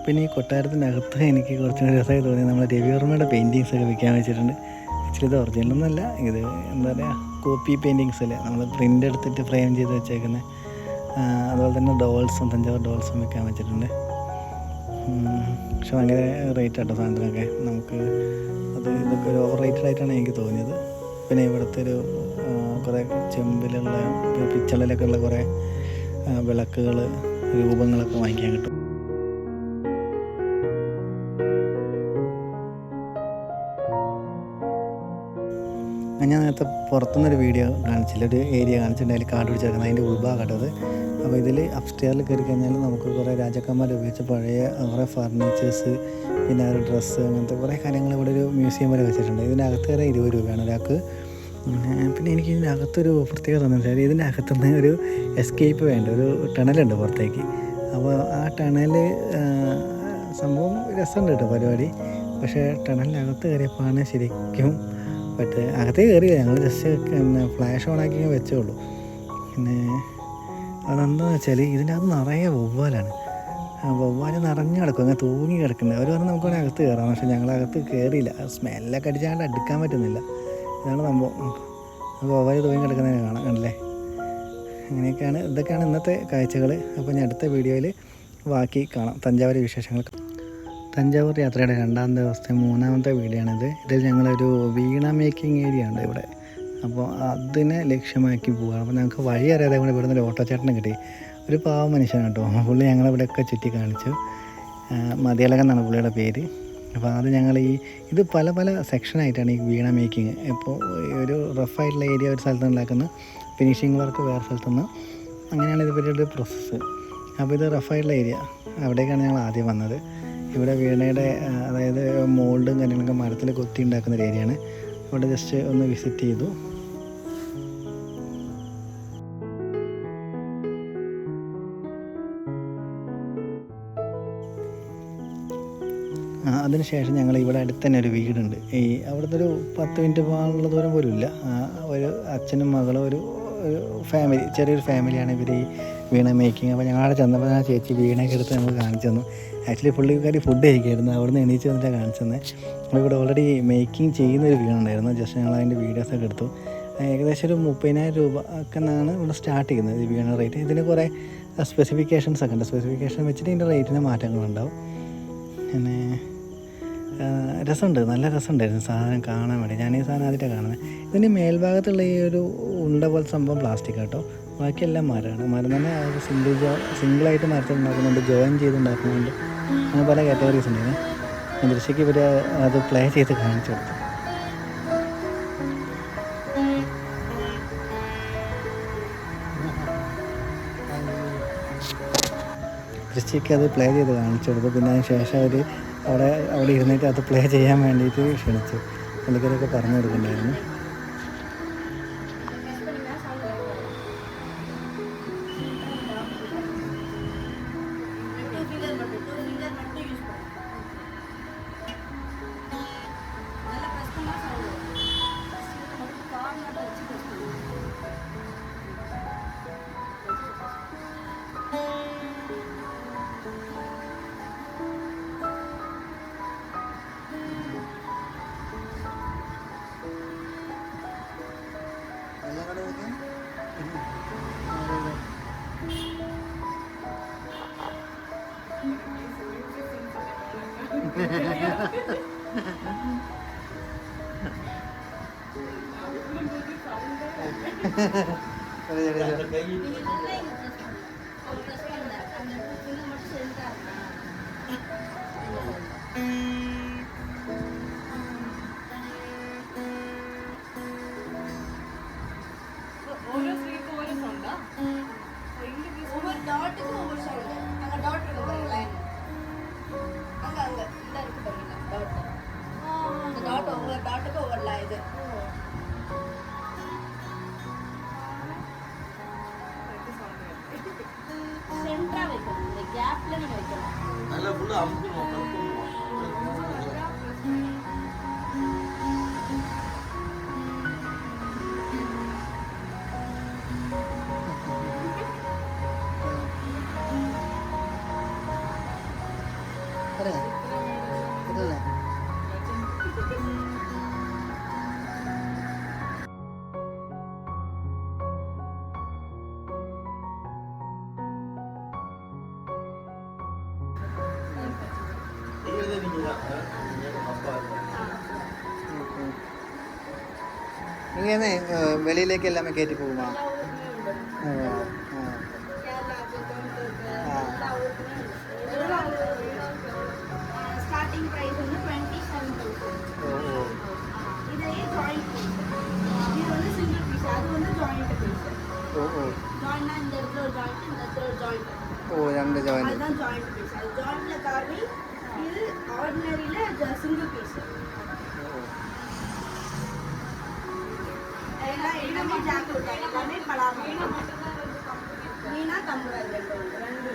പിന്നെ ഈ കൊട്ടാരത്തിനകത്ത് എനിക്ക് കുറച്ചുകൂടി രസമായി തോന്നി നമ്മൾ രവിവർമ്മയുടെ പെയിൻറ്റിങ്സൊക്കെ വെക്കാൻ വെച്ചിട്ടുണ്ട്. ആക്ച്വലി ഇത് ഒറിജിനലൊന്നുമല്ല, ഇത് എന്താ പറയുക കോപ്പി പെയിൻറ്റിങ്സ് അല്ലേ, നമ്മൾ പ്രിൻ്റ് എടുത്തിട്ട് ഫ്രെയിം ചെയ്ത് വെച്ചേക്കുന്നത്. അതുപോലെ തന്നെ ഡോൾസും തഞ്ചാവൂർ ഡോൾസും വെക്കാൻ വെച്ചിട്ടുണ്ട്. പക്ഷെ ഭയങ്കര റേറ്റ് ആട്ടോ സാധനത്തിനൊക്കെ. നമുക്ക് ഇതൊക്കെ ഒരു ഓവർ റേറ്റഡ് ആയിട്ടാണ് എനിക്ക് തോന്നിയത്. പിന്നെ ഇവിടുത്തെ ഒരു കുറേ ചെമ്പിലുള്ള പിച്ചളിലൊക്കെ ഉള്ള കുറേ വിളക്കുകൾ രൂപങ്ങളൊക്കെ വാങ്ങിക്കാൻ കിട്ടും. ഞാൻ നേരത്തെ പുറത്തുനിന്നൊരു വീഡിയോ കാണിച്ചില്ല, ഒരു ഏരിയ കാണിച്ചിട്ടുണ്ട്, അതിൽ കാർഡ് പിടിച്ചേക്കുന്നത് അതിൻ്റെ ഉൾഭാഗമായിട്ടത്. അപ്പോൾ ഇതിൽ അപ്സ്റ്റെയറിൽ കയറി കഴിഞ്ഞാൽ നമുക്ക് കുറേ രാജാക്കന്മാർ ഉപയോഗിച്ച പഴയ കുറേ ഫർണിച്ചേഴ്സ്, പിന്നെ ഒരു ഡ്രസ്സ്, അങ്ങനത്തെ കുറേ കാര്യങ്ങൾ ഇവിടെ ഒരു മ്യൂസിയം വരെ വെച്ചിട്ടുണ്ട്. ഇതിനകത്ത് വരെ 20 രൂപയാണ് ഒരാൾക്ക്. പിന്നെ എനിക്ക് ഇതിനകത്തൊരു പ്രത്യേകത തോന്നുന്നത് വെച്ചാൽ ഇതിൻ്റെ അകത്തുനിന്ന് ഒരു എസ്കേപ്പ് വേണ്ട, ഒരു ടണലുണ്ട് പുറത്തേക്ക്. അപ്പോൾ ആ ടണൽ സംഭവം രസമുണ്ട് കേട്ടോ പരിപാടി. പക്ഷേ ടണലിനകത്ത് കയറിയപ്പോഴാണ് ശരിക്കും അകത്തേ കയറിയില്ല, ഞങ്ങൾ ജസ്റ്റ് ഫ്ലാഷ് ഓണാക്കി വെച്ചേ ഉള്ളൂ. പിന്നെ അതെന്താണെന്ന് വെച്ചാൽ ഇതിൻ്റെ അകത്ത് നിറയെ വവ്വാലാണ്. വവ്വാൽ നിറഞ്ഞു കിടക്കും, അങ്ങനെ തൂങ്ങി കിടക്കുന്നത്. അവർ പറഞ്ഞ് നമുക്ക് അകത്ത് കയറാം, പക്ഷേ ഞങ്ങളകത്ത് കയറിയില്ല. സ്മെല്ലൊക്കെ അടിച്ചാണ്ട് അടുക്കാൻ പറ്റുന്നില്ല. ഇതാണ് സംഭവം. അപ്പോൾ വവ്വാൽ തൂങ്ങി കിടക്കുന്നതിന് കാണാം, കണ്ടല്ലേ. അങ്ങനെയൊക്കെയാണ്, ഇതൊക്കെയാണ് ഇന്നത്തെ കാഴ്ചകൾ. അപ്പോൾ ഞാൻ അടുത്ത വീഡിയോയിൽ ബാക്കി കാണാം തഞ്ചാവൂർ വിശേഷങ്ങൾ. തഞ്ചാവൂർ യാത്രയുടെ 2ാം ദിവസത്തെ 3ാമത്തെ വീഡിയോ ആണിത്. ഇതിൽ ഞങ്ങളൊരു വീണ മേക്കിംഗ് ഏരിയ ഉണ്ട് ഇവിടെ. അപ്പോൾ അതിനെ ലക്ഷ്യമാക്കി പോവുകയാണ്. അപ്പോൾ ഞങ്ങൾക്ക് വഴി അറിയാതെ കൂടെ ഇവിടെ നിന്ന് ഓട്ടോ ചേട്ടനെ കിട്ടി. ഒരു പാവ മനുഷ്യനാണ് കേട്ടോ. പുള്ളി ഞങ്ങളിവിടെയൊക്കെ ചുറ്റി കാണിച്ചു. മതിയളകൻ എന്നാണ് പുള്ളിയുടെ പേര്. അപ്പോൾ അത് ഞങ്ങൾ ഇത് പല പല സെക്ഷനായിട്ടാണ് ഈ വീണ മേക്കിങ്. ഇപ്പോൾ ഒരു റഫായിട്ടുള്ള ഏരിയ ഒരു സ്ഥലത്ത് ഉണ്ടാക്കുന്ന, ഫിനിഷിങ് വർക്ക് വേറെ സ്ഥലത്തുനിന്ന്, അങ്ങനെയാണ് ഇതിൻ്റെ പ്രോസസ്സ്. അപ്പോൾ ഇത് റഫായിട്ടുള്ള ഏരിയ, അവിടേക്കാണ് ഞങ്ങൾ ആദ്യം വന്നത്. ഇവിടെ വീണയുടെ അതായത് മോൾഡും കാര്യങ്ങളൊക്കെ മരത്തിൽ കൊത്തി ഉണ്ടാക്കുന്നൊരു ഏരിയയാണ്. ഇവിടെ ജസ്റ്റ് ഒന്ന് വിസിറ്റ് ചെയ്തു. അതിനുശേഷം ഞങ്ങൾ ഇവിടെ അടുത്ത് തന്നെ ഒരു വീടുണ്ട്. അവിടുത്തെ ഒരു 10 മിനിറ്റ് പോകാനുള്ള ദൂരം പോലും ഇല്ല. ഒരു അച്ഛനും മകളും ഒരു ഫാമിലി, ചെറിയൊരു ഫാമിലിയാണ് ഇവർ ഈ വീണ മേക്കിങ്. അപ്പോൾ ഞങ്ങളവിടെ ചെന്നപ്പോൾ ആ ചേച്ചി വീണയൊക്കെ എടുത്ത് നമ്മൾ കാണിച്ചു തന്നു. ആക്ച്വലി പുള്ളിക്കാരി ഫുഡ് കഴിക്കായിരുന്നു, അവിടുന്ന് എണീച്ച് വന്നിട്ടാണ് കാണിച്ചു തന്നെ. അപ്പോൾ ഇവിടെ ഓൾറെഡി മേക്കിംഗ് ചെയ്യുന്നൊരു വീണ ഉണ്ടായിരുന്നു. ജസ്റ്റ് ഞങ്ങൾ അതിൻ്റെ വീഡിയോസൊക്കെ എടുത്തു. ഏകദേശം ഒരു 30,000 രൂപ ഒക്കെ എന്നാണ് ഇവിടെ സ്റ്റാർട്ട് ചെയ്യുന്നത് ഈ വീണ റേറ്റ്. ഇതിന് കുറേ സ്പെസിഫിക്കേഷൻസ് ഒക്കെ ഉണ്ട്. സ്പെസിഫിക്കേഷൻ വെച്ചിട്ട് ഇതിൻ്റെ റേറ്റിന് മാറ്റങ്ങളുണ്ടാവും. പിന്നെ രസമുണ്ട്, നല്ല രസമുണ്ടായിരുന്നു സാധനം കാണാൻ വേണ്ടി. ഞാൻ ഈ സാധനം ആദ്യമായിട്ടാണ് കാണുന്നത്. ഇതിൻ്റെ മേൽഭാഗത്തുള്ള ഈ ഒരു ഉണ്ട പോലത്തെ സംഭവം പ്ലാസ്റ്റിക് കേട്ടോ, ബാക്കിയെല്ലാം മരമാണ്. മരം തന്നെ സിംഗിളായിട്ട് മരത്തിൽ ഉണ്ടാക്കുന്നുണ്ട്, ജോയിൻ ചെയ്തുണ്ടാക്കുന്നുണ്ട്, അങ്ങനെ പല കാറ്റഗറീസ് ഉണ്ട്. ദൃശ്യക്ക് ഇവർ അത് പ്ലേ ചെയ്ത് കാണിച്ചു കൊടുത്തു. ദൃശ്യക്ക് അത് പ്ലേ ചെയ്ത് കാണിച്ചു കൊടുത്തു. പിന്നെ അതിന് ശേഷം അവർ അവിടെ ഇരുന്നിട്ട് അത് പ്ലേ ചെയ്യാൻ വേണ്ടിയിട്ട് ക്ഷണിച്ചു. പുള്ളിക്കാരൊക്കെ പറഞ്ഞു കൊടുക്കണ്ടായിരുന്നു. ഇങ്ങനെ വെളിയിലേക്ക് എല്ലാം കയറ്റി പോകുമോ? Starting price 27,000. ഇത് ജോയിന്റ് ഇത് സിംഗിൾ പീസ്, അതുകൊണ്ട് ജോയിന്റ് പീസ്. ജോയിന്റ് இந்த இடத்துல ஒரு ஜாயிண்ட், இந்த இடத்துல ஒரு ஜாயிண்ட். രണ്ട് ജോയിന്റ്. அதுதான் ஜாயிண்ட் பீஸ். அது ஜாயிண்ட்ல கார்வி, இது ஆர்டினரியில சிங்கிள் பீஸ். எல்லாமே ஜாக்கெட், எல்லாமே பலாமா. மீனா கம்பளம் ரெண்டு.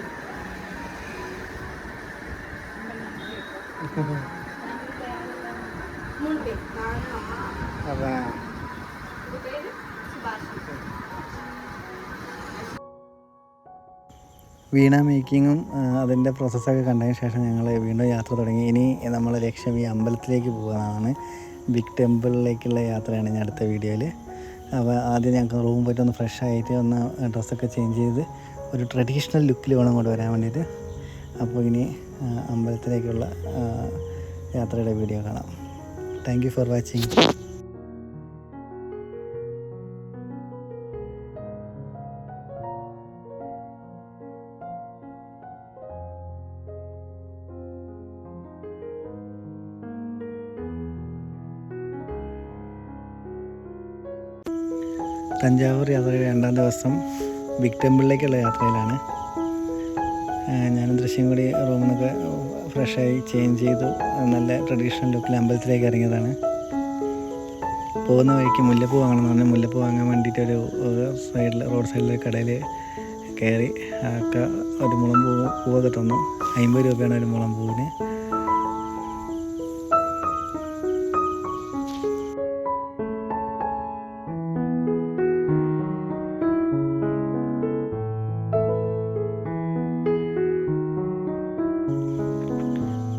மூணு பேர், நானும் அம்மா. அதான் இது பேரு சுபாஷ். വീണ മേക്കിങ്ങും അതിൻ്റെ പ്രോസസ്സൊക്കെ കണ്ടതിന് ശേഷം ഞങ്ങൾ വീണ്ടും യാത്ര തുടങ്ങി. ഇനി നമ്മൾ ലക്ഷ്യം ഈ അമ്പലത്തിലേക്ക് പോകുന്നതാണ്. ബിഗ് ടെമ്പിളിലേക്കുള്ള യാത്രയാണ് ഇനി അടുത്ത വീഡിയോയിൽ. അപ്പോൾ ആദ്യം ഞങ്ങൾക്ക് റൂം പോയിട്ട് ഒന്ന് ഫ്രഷ് ആയിട്ട് ഒന്ന് ഡ്രസ്സൊക്കെ ചേഞ്ച് ചെയ്ത് ഒരു ട്രഡീഷണൽ ലുക്കിൽ വേണം കൊണ്ട് വരാൻ വേണ്ടിയിട്ട്. അപ്പോൾ ഇനി അമ്പലത്തിലേക്കുള്ള യാത്രയുടെ വീഡിയോ കാണാം. Thank you for watching. Thanjavur യാത്രയുടെ 2ാം ദിവസം ബിഗ് ടെമ്പിളിലേക്കുള്ള യാത്രയിലാണ്. ഞാനും ദൃശ്യം കൂടി റൂമിൽ നിന്നൊക്കെ ഫ്രഷായി ചേഞ്ച് ചെയ്തു നല്ല ട്രഡീഷണൽ ലുക്കിൽ അമ്പലത്തിലേക്ക് ഇറങ്ങിയതാണ്. പോകുന്ന വഴിക്ക് മുല്ലപ്പൂ വാങ്ങണമെന്ന് പറഞ്ഞാൽ മുല്ലപ്പൂ വാങ്ങാൻ വേണ്ടിയിട്ട് റോഡ് സൈഡിൽ കടയിൽ കയറി ഒക്കെ ഒരു മുളം പൂവൊക്കെ തന്നു. 50 രൂപയാണ് ഒരു മുളം പൂവിന്.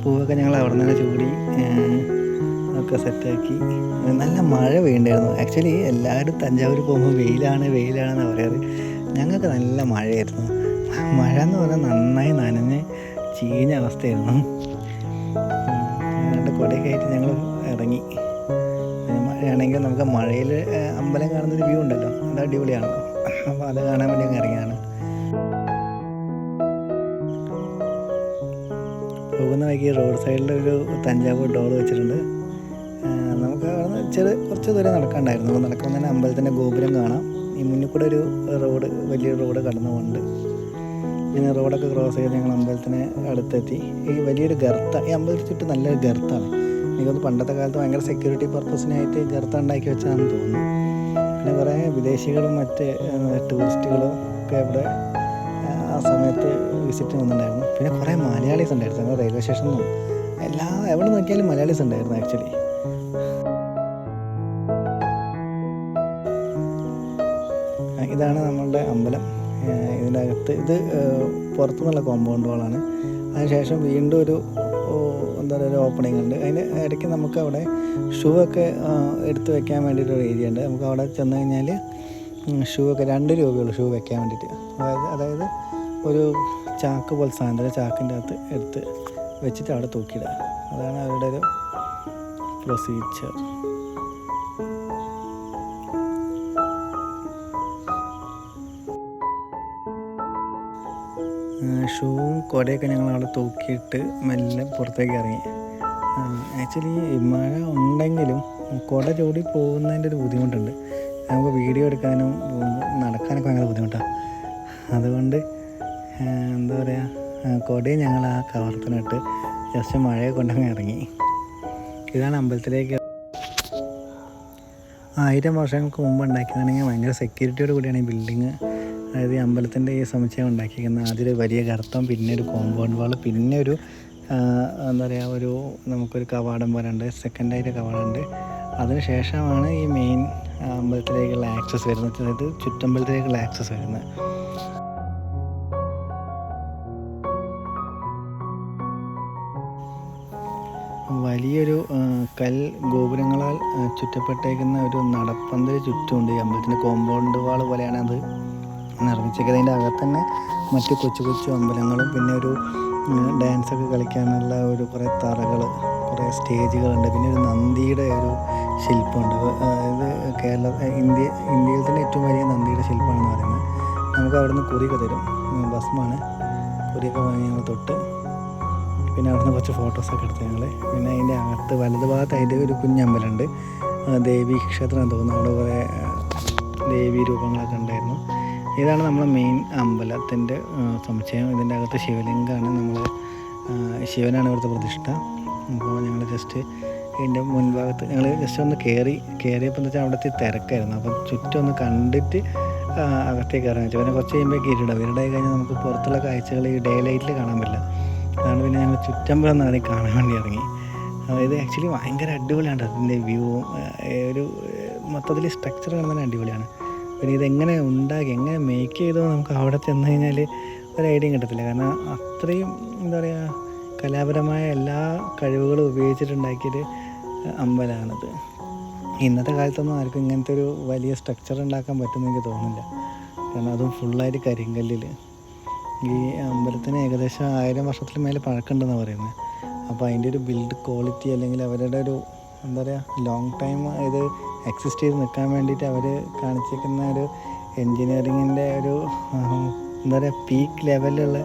പൂവൊക്കെ ഞങ്ങൾ അവിടെ നിന്ന് ചൂടി ഒക്കെ സെറ്റാക്കി. നല്ല മഴ പെയ്യുണ്ടായിരുന്നു. ആക്ച്വലി എല്ലാവരും തഞ്ചാവൂർ പോകുമ്പോൾ വെയിലാണെന്ന് പറയാറ്. ഞങ്ങൾക്ക് നല്ല മഴയായിരുന്നു. മഴ എന്ന് പറഞ്ഞാൽ നന്നായി നനഞ്ഞ് ചീഞ്ഞ അവസ്ഥയായിരുന്നു. രണ്ട് കൊടയൊക്കെ ആയിട്ട് ഞങ്ങൾ ഇറങ്ങി. മഴയാണെങ്കിൽ നമുക്ക് മഴയിൽ അമ്പലം കാണുന്നൊരു വ്യൂ ഉണ്ടല്ലോ, അത് അടിപൊളിയാണല്ലോ. അപ്പോൾ അത് കാണാൻ വേണ്ടി അങ്ങ് ഇറങ്ങിയതാണ്. പോകുന്ന വഴിക്ക് റോഡ് സൈഡിൽ ഒരു തഞ്ചാവൂർ ഡോൾ വെച്ചിട്ടുണ്ട്. നമുക്ക് അവിടെ നിന്ന് കുറച്ച് ദൂരം നടക്കാണ്ടായിരുന്നു. നടക്കുമ്പോൾ തന്നെ അമ്പലത്തിൻ്റെ ഗോപുരം കാണാം. ഈ മുന്നിൽ കൂടെ ഒരു വലിയൊരു റോഡ് കടന്നു പോകുന്നുണ്ട്. പിന്നെ റോഡൊക്കെ ക്രോസ് ചെയ്ത് ഞങ്ങൾ അമ്പലത്തിന് അടുത്തെത്തി. ഈ വലിയൊരു ഗർത്ത, ഈ അമ്പലത്തിന് ചുറ്റും നല്ലൊരു ഗർത്താണ്. എനിക്കൊന്ന് പണ്ടത്തെ കാലത്ത് ഭയങ്കര സെക്യൂരിറ്റി പർപ്പസിനായിട്ട് ഗർത്ത ഉണ്ടാക്കി വെച്ചതാണെന്ന് തോന്നുന്നു. പിന്നെ കുറേ വിദേശികളും മറ്റ് ടൂറിസ്റ്റുകളും ഒക്കെ ഇവിടെ ആ സമയത്ത് വിസിറ്റ് വന്നിട്ടുണ്ടായിരുന്നു. പിന്നെ കുറേ മലയാളീസ് ഉണ്ടായിരുന്നു. ഞങ്ങൾ റെയിൽവേ സ്റ്റേഷനിൽ എവിടെ നോക്കിയാലും മലയാളീസ് ഉണ്ടായിരുന്നു ആക്ച്വലി. ഇതാണ് നമ്മളുടെ അമ്പലം. ഇതിൻ്റെ അകത്ത് ഇത് പുറത്തുനിന്നുള്ള കോമ്പൗണ്ട് വാളാണ്. അതിനുശേഷം വീണ്ടും ഒരു ഒരു ഓപ്പണിംഗ് ഉണ്ട്. അതിന് ഇടയ്ക്ക് നമുക്ക് അവിടെ ഷൂ ഒക്കെ എടുത്ത് വെക്കാൻ വേണ്ടിയിട്ടൊരു ഏരിയ ഉണ്ട്. നമുക്ക് അവിടെ ചെന്ന് കഴിഞ്ഞാൽ ഷൂ ഒക്കെ 2 രൂപയുള്ളൂ ഷൂ വെക്കാൻ വേണ്ടിയിട്ട്. അതായത് ഒരു ചാക്ക് പോലെ സാധനം ചാക്കിൻ്റെ അകത്ത് എടുത്ത് വെച്ചിട്ട് അവിടെ തൂക്കിയിടുക. അതാണ് അവരുടെ ഒരു പ്രൊസീജിയർ. ഷൂവും കുടയൊക്കെ ഞങ്ങൾ അവിടെ തൂക്കിയിട്ട് മെല്ലെ പുറത്തേക്ക് ഇറങ്ങി. ആക്ച്വലി മഴ ഉണ്ടെങ്കിലും കുട ചൂടി പോകുന്നതിൻ്റെ ഒരു ബുദ്ധിമുട്ടുണ്ട്. നമുക്ക് വീഡിയോ എടുക്കാനും നടക്കാനൊക്കെ ഭയങ്കര ബുദ്ധിമുട്ടാണ്. അതുകൊണ്ട് എന്താ പറയുക, കുടയും ഞങ്ങൾ ആ കവർത്തിനിട്ട് ജസ്റ്റ് മഴയെ കൊണ്ടങ്ങ് ഇറങ്ങി. ഇതാണ് അമ്പലത്തിലേക്ക്. 1000 വർഷങ്ങൾക്ക് മുമ്പ് ഉണ്ടാക്കിയതാണെങ്കിൽ ഭയങ്കര സെക്യൂരിറ്റിയോട് കൂടിയാണ് ഈ ബിൽഡിങ്, അതായത് ഈ അമ്പലത്തിൻ്റെ ഈ സമുച്ചയം ഉണ്ടാക്കിയിരിക്കുന്നത്. ആദ്യം ഒരു വലിയ ഗർത്തം, പിന്നെ ഒരു കോമ്പൗണ്ട് വാൾ, പിന്നെ ഒരു എന്താ പറയുക ഒരു നമുക്കൊരു കവാടം പോലെ ഉണ്ട്, സെക്കൻഡായിട്ട് കവാടമുണ്ട്. അതിന് ശേഷമാണ് ഈ മെയിൻ അമ്പലത്തിലേക്കുള്ള ആക്സസ് വരുന്നത്, അതായത് ചുറ്റമ്പലത്തിലേക്കുള്ള ആക്സസ് വരുന്നത്. വലിയൊരു ഗോപുരങ്ങളാൽ ചുറ്റപ്പെട്ടേക്കുന്ന ഒരു നടപ്പന്തൽ ചുറ്റുമുണ്ട്. ഈ അമ്പലത്തിൻ്റെ കോമ്പൗണ്ട് വാൾ പോലെയാണ് അത് നിർമ്മിച്ചേക്കുന്നത്. അതിൻ്റെ അകത്ത് തന്നെ മറ്റു കൊച്ചു കൊച്ചു അമ്പലങ്ങളും പിന്നെ ഒരു ഡാൻസൊക്കെ കളിക്കാനുള്ള ഒരു കുറേ തറകൾ, കുറേ സ്റ്റേജുകളുണ്ട്. പിന്നെ ഒരു നന്ദിയുടെ ഒരു ശില്പമുണ്ട്. ഇത് ഇന്ത്യയിൽ തന്നെ ഏറ്റവും വലിയ നന്ദിയുടെ ശില്പമാണെന്ന് പറയുന്നത്. നമുക്ക് അവിടെ നിന്ന് കുറിയൊക്കെ തരും, ഭസ്മാണ്. കുറിയൊക്കെ വാങ്ങി ഞങ്ങൾ തൊട്ട് പിന്നെ അവിടെ നിന്ന് കുറച്ച് ഫോട്ടോസൊക്കെ എടുത്ത് ഞങ്ങൾ. പിന്നെ അതിൻ്റെ അകത്ത് വലത് ഭാഗത്തായിട്ട് ഒരു കുഞ്ഞമ്പലമുണ്ട്, ദേവീ ക്ഷേത്രം എന്ന് തോന്നുന്നു. അവിടെ കുറേ ദേവീ രൂപങ്ങളൊക്കെ ഉണ്ടായിരുന്നു. ഇതാണ് നമ്മളെ മെയിൻ അമ്പലത്തിൻ്റെ സമുച്ചയം. ഇതിൻ്റെ അകത്ത് ശിവലിംഗമാണ്, നമ്മൾ ശിവനാണ് ഇവിടുത്തെ പ്രതിഷ്ഠ. അപ്പോൾ ഞങ്ങൾ ജസ്റ്റ് ഇതിൻ്റെ മുൻഭാഗത്ത് ഞങ്ങൾ ജസ്റ്റ് ഒന്ന് കയറിയപ്പോൾ എന്ന് വെച്ചാൽ അവിടുത്തെ തിരക്കായിരുന്നു. അപ്പോൾ ചുറ്റും ഒന്ന് കണ്ടിട്ട് അകത്തേക്ക് കയറാൻ വെച്ചു. പിന്നെ കുറച്ച് കഴിയുമ്പോൾ ഇരുടായി കഴിഞ്ഞാൽ നമുക്ക് പുറത്തുള്ള കാഴ്ചകൾ ഈ ഡേ ലൈറ്റിൽ കാണാൻ പറ്റില്ല. അതാണ് പിന്നെ ഞങ്ങൾ ചുറ്റമ്പലം ഒന്ന് ആദ്യം കാണാൻ വേണ്ടി ഇറങ്ങി. ഇത് ആക്ച്വലി ഭയങ്കര അടിപൊളിയാണ്. അതിൻ്റെ വ്യൂവും ഒരു മൊത്തത്തിൽ സ്ട്രക്ചർ കാണുന്നതിന് അടിപൊളിയാണ്. പിന്നെ ഇതെങ്ങനെ ഉണ്ടാക്കി, എങ്ങനെ മേക്ക് ചെയ്തോ നമുക്ക് അവിടെ ചെന്ന് കഴിഞ്ഞാൽ ഒരു ഐഡിയയും കിട്ടത്തില്ല. കാരണം അത്രയും എന്താ പറയുക, കലാപരമായ എല്ലാ കഴിവുകളും ഉപയോഗിച്ചിട്ടുണ്ടാക്കിയൊരു അമ്പലമാണിത്. ഇന്നത്തെ കാലത്തൊന്നും ആർക്കും ഇങ്ങനത്തെ ഒരു വലിയ സ്ട്രക്ചർ ഉണ്ടാക്കാൻ പറ്റുമെന്ന് എനിക്ക് തോന്നുന്നില്ല. കാരണം അതും ഫുള്ളായിട്ട് കരിങ്കല്ലിൽ. ഈ അമ്പലത്തിന് ഏകദേശം 1000 വർഷത്തിന് മേലെ പഴക്കമുണ്ടെന്നാണ് പറയുന്നത്. അപ്പോൾ അതിൻ്റെ ഒരു ബിൽഡ് ക്വാളിറ്റി അല്ലെങ്കിൽ അവരുടെ ഒരു എന്താ പറയുക, ലോങ് ടൈം ഇത് എക്സിസ്റ്റ് ചെയ്ത് നിൽക്കാൻ വേണ്ടിയിട്ട് അവർ കാണിച്ചിരിക്കുന്ന ഒരു എൻജിനീയറിങ്ങിൻ്റെ ഒരു എന്താ പറയുക, പീക്ക് ലെവലിലുള്ള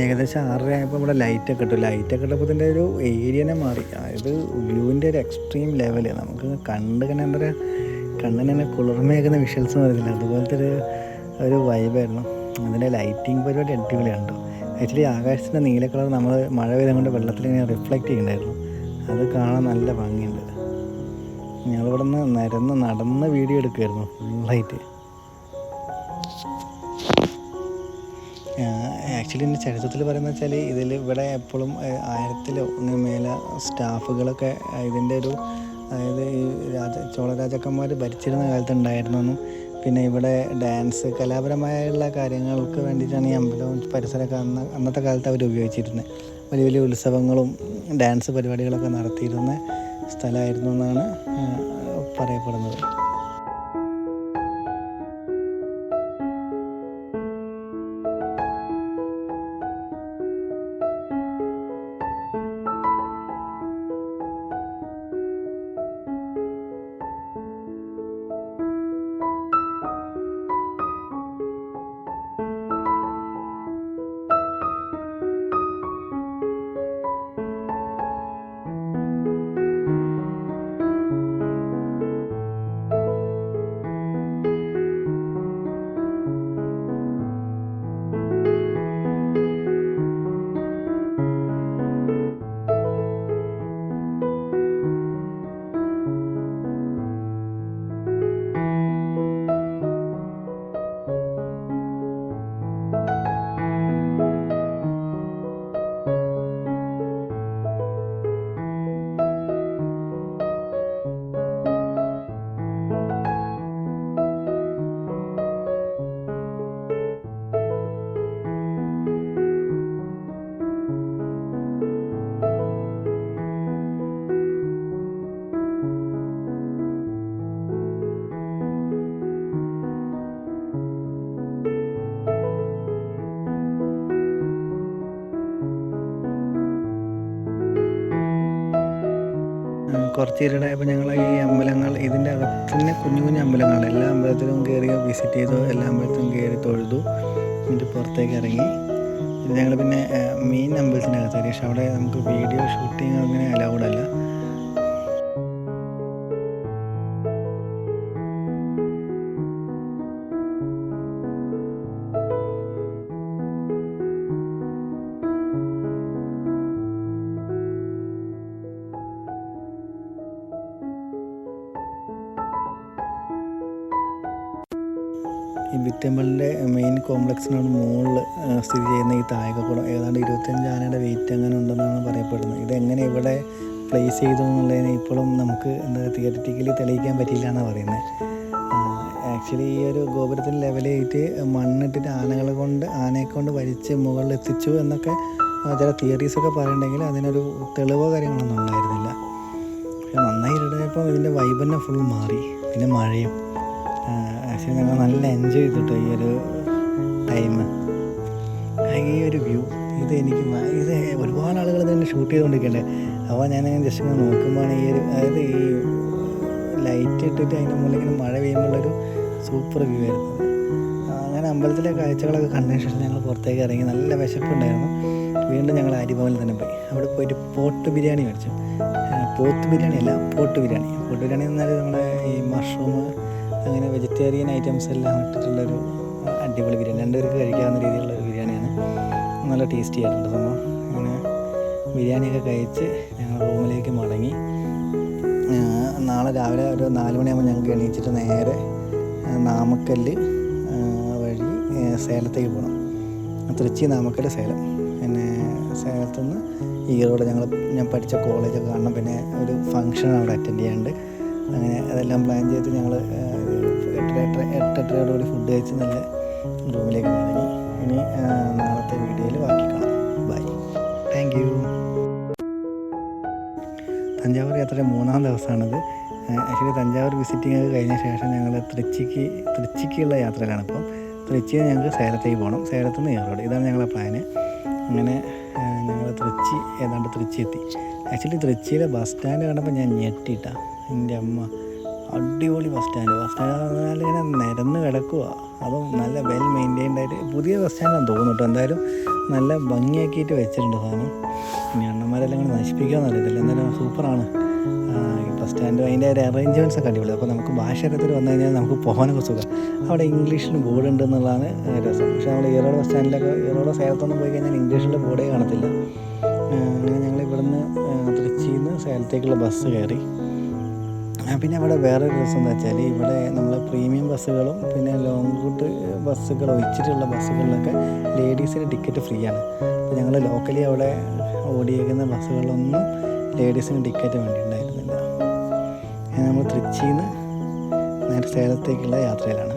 ഏകദേശം 6:30 ആയപ്പോൾ ഇവിടെ ലൈറ്റൊക്കെ ഇട്ടു. ലൈറ്റൊക്കെ ഇട്ടപ്പോൾ ഇതിൻ്റെ ഒരു ഏരിയനെ മാറി. അതായത് വ്യൂവിൻ്റെ ഒരു എക്സ്ട്രീം ലെവൽ നമുക്ക് കണ്ടിങ്ങനെ എന്താ പറയുക, കണ്ണിനെ കുളിർമയേക്കുന്ന വിഷ്വൽസ് വരുന്നില്ല, അതുപോലത്തെ ഒരു വൈബായിരുന്നു. അതിൻ്റെ ലൈറ്റിംഗ് പരിപാടി അടിപൊളിയാണ്. ആക്ച്വലി ആകാശത്തിൻ്റെ നീല കളർ നമ്മൾ മഴ പെയ്തത് കൊണ്ട് വെള്ളത്തിൽ ഇങ്ങനെ റിഫ്ലക്റ്റ് ചെയ്യുന്നുണ്ടായിരുന്നു. അത് കാണാൻ നല്ല ഭംഗിയുണ്ട്. ഞങ്ങളിവിടെ നിന്ന് നടന്ന് വീഡിയോ എടുക്കുമായിരുന്നു ഫുള്ളായിട്ട്. ആക്ച്വലി എൻ്റെ ചരിത്രത്തിൽ പറയുന്നത് വെച്ചാൽ ഇവിടെ എപ്പോഴും 1000-ലോ അങ്ങനെ മേലെ സ്റ്റാഫുകളൊക്കെ ഇതിൻ്റെ ഒരു, അതായത് ഈ ചോള രാജാക്കന്മാർ ഭരിച്ചിരുന്ന കാലത്ത് ഉണ്ടായിരുന്നെന്നും, പിന്നെ ഇവിടെ ഡാൻസ് കലാപരമായുള്ള കാര്യങ്ങൾക്ക് വേണ്ടിയിട്ടാണ് ഈ അമ്പലവും പരിസരമൊക്കെ അന്നത്തെ കാലത്ത് അവർ ഉപയോഗിച്ചിരുന്നത്. വലിയ വലിയ ഉത്സവങ്ങളും ഡാൻസ് പരിപാടികളൊക്കെ നടത്തിയിരുന്ന സ്ഥലമായിരുന്നു എന്നാണ് പറയപ്പെടുന്നത്. കുറച്ച് ഇരുടായപ്പോൾ ഞങ്ങൾ ഈ അമ്പലങ്ങൾ ഇതിൻ്റെ അകത്ത് തന്നെ കുഞ്ഞു കുഞ്ഞു അമ്പലങ്ങൾ എല്ലാ അമ്പലത്തിലും കയറി വിസിറ്റ് ചെയ്തു, എല്ലാ അമ്പലത്തിലും കയറി തൊഴുതു. എന്നിട്ട് പുറത്തേക്ക് ഇറങ്ങി. ഞങ്ങൾ പിന്നെ മെയിൻ അമ്പലത്തിനകത്ത് കയറി. പക്ഷെ അവിടെ നമുക്ക് വീഡിയോ ഷൂട്ടിങ് അങ്ങനെ അലൗഡ് അല്ല. ഈ ബിറ്റമ്പലിൻ്റെ മെയിൻ കോംപ്ലക്സിനാണ് മുകളിൽ സ്ഥിതി ചെയ്യുന്ന ഈ താഴെക്കുളം. ഏതാണ്ട് 25 ആനയുടെ വെയിറ്റ് അങ്ങനെ ഉണ്ടെന്നാണ് പറയപ്പെടുന്നത്. ഇതെങ്ങനെ ഇവിടെ പ്ലേസ് ചെയ്തു എന്നുള്ളതിന് ഇപ്പോഴും നമുക്ക് തിയററ്റിക്കലി തെളിയിക്കാൻ പറ്റിയില്ല എന്നാണ് പറയുന്നത്. ആക്ച്വലി ഈ ഒരു ഗോപുരത്തിന് ലെവലായിട്ട് മണ്ണിട്ടിട്ട് ആനയെ കൊണ്ട് വലിച്ച് മുകളിൽ എത്തിച്ചു എന്നൊക്കെ ചില തിയറീസൊക്കെ പറയുന്നുണ്ടെങ്കിൽ അതിനൊരു തെളിവോ കാര്യങ്ങളൊന്നും ഉണ്ടായിരുന്നില്ല. പക്ഷെ നന്നായി ഇരുടായപ്പോൾ ഇതിൻ്റെ വൈബ് തന്നെ ഫുൾ മാറി. പിന്നെ മഴയും. ആക്ച്വലി ഞങ്ങൾ നല്ല എൻജോയ് ചെയ്തിട്ടോ ഈ ഒരു ടൈം. ഈ ഒരു വ്യൂ ഇത് ഒരുപാട് ആളുകൾ തന്നെ ഷൂട്ട് ചെയ്തുകൊണ്ടിരിക്കണ്ടേ. അപ്പോൾ ഞാനങ്ങനെ ജസ്റ്റ് ഇങ്ങനെ നോക്കുമ്പോഴാണ് അതായത് ഈ ലൈറ്റ് ഇട്ടിട്ട് അതിൻ്റെ മുകളിൽ ഇങ്ങനെ മഴ പെയ്യുമ്പോഴൊരു സൂപ്പർ വ്യൂ ആയിരുന്നു. അങ്ങനെ അമ്പലത്തിലെ കാഴ്ചകളൊക്കെ കണ്ടതിന് ശേഷം ഞങ്ങൾ പുറത്തേക്ക് ഇറങ്ങി. നല്ല വിശപ്പുണ്ടായിരുന്നു. വീണ്ടും ഞങ്ങൾ ആര്യഭവനിൽ തന്നെ പോയി. അവിടെ പോയിട്ട് പോട്ട് ബിരിയാണി മേടിച്ചു. പോത്ത് ബിരിയാണി അല്ല, പോട്ട് ബിരിയാണി. പോട്ട് ബിരിയാണി എന്നാൽ നമ്മുടെ ഈ മഷ്റൂം അങ്ങനെ വെജിറ്റേറിയൻ ഐറ്റംസ് എല്ലാം ഇട്ടിട്ടുള്ളൊരു അടിപൊളി ബിരിയാണി. രണ്ടുപേർക്ക് കഴിക്കാവുന്ന രീതിയിലുള്ളൊരു ബിരിയാണിയാണ്. നല്ല ടേസ്റ്റി ആയിട്ടുണ്ട് സംഭവം. അങ്ങനെ ബിരിയാണിയൊക്കെ കഴിച്ച് ഞങ്ങൾ റൂമിലേക്ക് മടങ്ങി. നാളെ രാവിലെ ഒരു 4 മണിയാകുമ്പോൾ ഞങ്ങൾക്ക് എണീച്ചിട്ട് നേരെ നാമക്കല്ല് വഴി സേലത്തേക്ക് പോകണം. തൃച്ചി, നാമക്കൽ, സേലം. പിന്നെ സേലത്തുനിന്ന് ഈറോഡ് ഞാൻ പഠിച്ച കോളേജൊക്കെ കാണണം. പിന്നെ ഒരു ഫംഗ്ഷൻ അവിടെ അറ്റൻഡ് ചെയ്യാനുണ്ട്. അങ്ങനെ അതെല്ലാം പ്ലാൻ ചെയ്ത് ഞങ്ങൾ 8:30 ഫുഡ് കഴിച്ച് നല്ല റൂമിലേക്ക് മടങ്ങി. ഇനി നാളത്തെ വീഡിയോയിൽ ബാക്കി കാണാം. By, thank you. തഞ്ചാവൂർ യാത്രയുടെ 3-ാം ദിവസമാണിത്. ആക്ച്വലി തഞ്ചാവൂർ വിസിറ്റിംഗ് ഒക്കെ കഴിഞ്ഞ ശേഷം ഞങ്ങൾ തൃച്ചിക്കുള്ള യാത്രയിലാണ്. അപ്പം തൃച്ചിയിൽ ഞങ്ങൾക്ക് സേലത്തേക്ക് പോകണം. സേലത്തു നിന്ന് ഈറോഡ്. ഇതാണ് ഞങ്ങളുടെ പ്ലാന്. അങ്ങനെ ഞങ്ങൾ തൃച്ചി എത്തി. ആക്ച്വലി തൃച്ചിയിലെ ബസ് സ്റ്റാൻഡ് കണ്ടപ്പോൾ ഞാൻ ഞെട്ടിയിട്ടാണ്. എൻ്റെ അമ്മ, അടിപൊളി ബസ് സ്റ്റാൻഡ് പറഞ്ഞാൽ ഇങ്ങനെ നിരന്ന് കിടക്കുക. അതും നല്ല വെൽ മെയിൻറ്റെയിൻഡ് ആയിട്ട് പുതിയ ബസ് സ്റ്റാൻഡാണെന്ന് തോന്നുന്നു കേട്ടോ. എന്തായാലും നല്ല ഭംഗിയാക്കിയിട്ട് വെച്ചിട്ടുണ്ട് സാധനം. ഇനി അണ്ണന്മാരെല്ലാം കൂടെ നശിപ്പിക്കാമെന്ന് അറിയത്തില്ല. എന്തായാലും സൂപ്പറാണ് ഈ ബസ് സ്റ്റാൻഡ്. അതിൻ്റെ ഒരു അറേഞ്ച്മെൻറ്റ്സ് ഒക്കെ അടിപൊളി. അപ്പോൾ നമുക്ക് ഭാഷാരത്തിൽ വന്നു കഴിഞ്ഞാൽ നമുക്ക് പോകാനൊക്കെ സുഖം. അവിടെ ഇംഗ്ലീഷിൽ ബോർഡ് ഉണ്ട് എന്നുള്ളതാണ് രസം. പക്ഷേ നമ്മൾ ഈറോഡ് ബസ് സ്റ്റാൻഡിലൊക്കെ ഈറോഡ് സേലത്തൊന്നും പോയി കഴിഞ്ഞാൽ ഇംഗ്ലീഷിൽ ബോർഡേ കാണത്തില്ല. അങ്ങനെ ഞങ്ങൾ ഇവിടുന്ന് തൃച്ചിയിൽ നിന്ന് സേലത്തേക്കുള്ള ബസ് കയറി. പിന്നെ അവിടെ വേറൊരു രസം എന്താ വെച്ചാൽ ഇവിടെ നമ്മൾ പ്രീമിയം ബസ്സുകളും പിന്നെ ലോങ് റൂട്ട് ബസ്സുകൾ ഒഴിച്ചിട്ടുള്ള ബസ്സുകളിലൊക്കെ ലേഡീസിന് ടിക്കറ്റ് ഫ്രീ ആണ്. അപ്പോൾ ഞങ്ങൾ ലോക്കലി അവിടെ ഓടിയേക്കുന്ന ബസ്സുകളിലൊന്നും ലേഡീസിന് ടിക്കറ്റ് വേണ്ടിയിട്ടുണ്ടായിരുന്നില്ല. നമ്മൾ തൃച്ചിയിൽ നിന്ന് നേരെ സേലത്തേക്കുള്ള യാത്രയിലാണ്.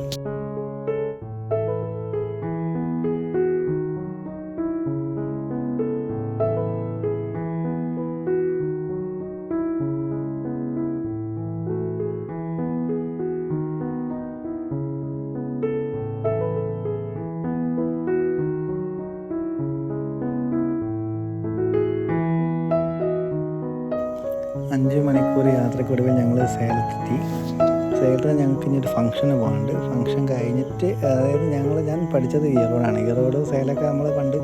5 മണിക്കൂർ യാത്രക്കൊടുവിൽ ഞങ്ങൾ സേലത്തെത്തി. സേലത്ത് ഞങ്ങൾക്ക് ഇനി ഒരു ഫംഗ്ഷന് പോകാനുണ്ട്. ഫംഗ്ഷൻ കഴിഞ്ഞിട്ട്, അതായത് ഞാൻ പഠിച്ചത് ഈറോഡാണ്. ഈറോഡ് സേലൊക്കെ നമ്മൾ പണ്ട്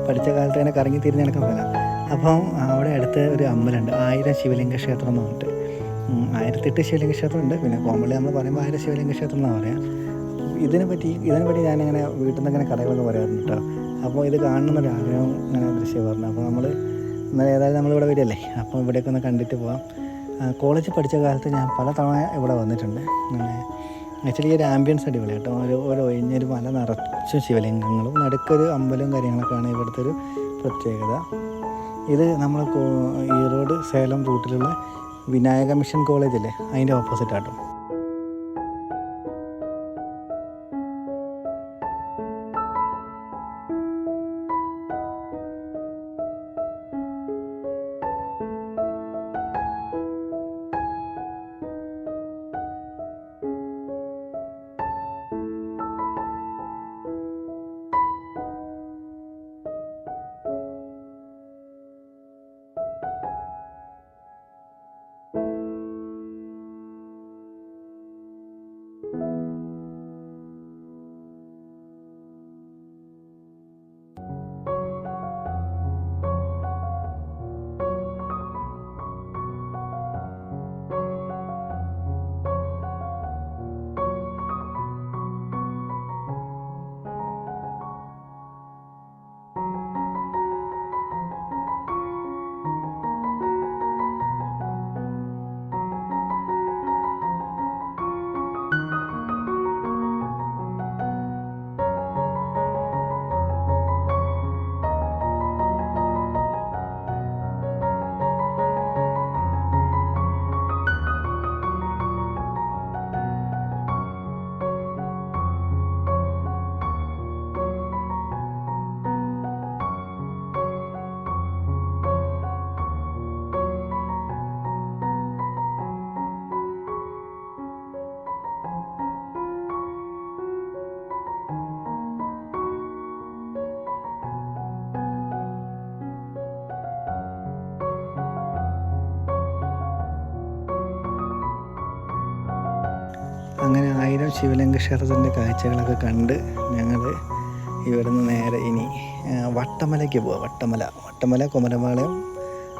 പഠിച്ച കാലത്ത് തന്നെ കറങ്ങി തിരിഞ്ഞ് നടക്കുന്ന സ്ഥലമാണ്. അപ്പം അവിടെ അടുത്ത് ഒരു അമ്പലമുണ്ട്, 1000 ശിവലിംഗ ക്ഷേത്രം എന്ന് പറഞ്ഞിട്ട്. 1008 ശിവലിംഗ ക്ഷേത്രം ഉണ്ട്. പിന്നെ കോമഡി നമ്മൾ പറയുമ്പോൾ 1000 ശിവലിംഗ ക്ഷേത്രം എന്നാണ് പറയാം. ഇതിനെപ്പറ്റി ഞാനിങ്ങനെ വീട്ടിൽ നിന്ന് ഇങ്ങനെ കഥകളൊക്കെ പറയാറുണ്ട് കേട്ടോ. അപ്പോൾ ഇത് കാണണമെന്നൊരാഗ്രഹം ഇങ്ങനെ ദൃശ്യം പറഞ്ഞു. അപ്പോൾ നമ്മൾ എന്നാൽ ഏതായാലും നമ്മളിവിടെ വരികയല്ലേ, അപ്പോൾ ഇവിടെയൊക്കെ ഒന്ന് കണ്ടിട്ട് പോകാം. കോളേജിൽ പഠിച്ച കാലത്ത് ഞാൻ പല തവണ ഇവിടെ വന്നിട്ടുണ്ട്. ആക്ച്വലി ഈ ഒരു ആംബിയൻസ് അടിപൊളി കേട്ടോ. ഒരു ഒഴിഞ്ഞൊരു മല നിറച്ചും ശിവലിംഗങ്ങളും നടുക്കൊരു അമ്പലവും കാര്യങ്ങളൊക്കെയാണ് ഇവിടുത്തെ ഒരു പ്രത്യേകത. ഇത് നമ്മൾ ഈറോഡ് സേലം റൂട്ടിലുള്ള വിനായക മിഷൻ കോളേജല്ലേ, അതിൻ്റെ ഓപ്പോസിറ്റ് ആട്ടോ. അങ്ങനെ 1000 ശിവലിംഗ ക്ഷേത്രത്തിൻ്റെ കാഴ്ചകളൊക്കെ കണ്ട് ഞങ്ങൾ ഇവിടുന്ന് നേരെ ഇനി വട്ടമലയ്ക്ക് പോവാം. വട്ടമല കുമരപാളയം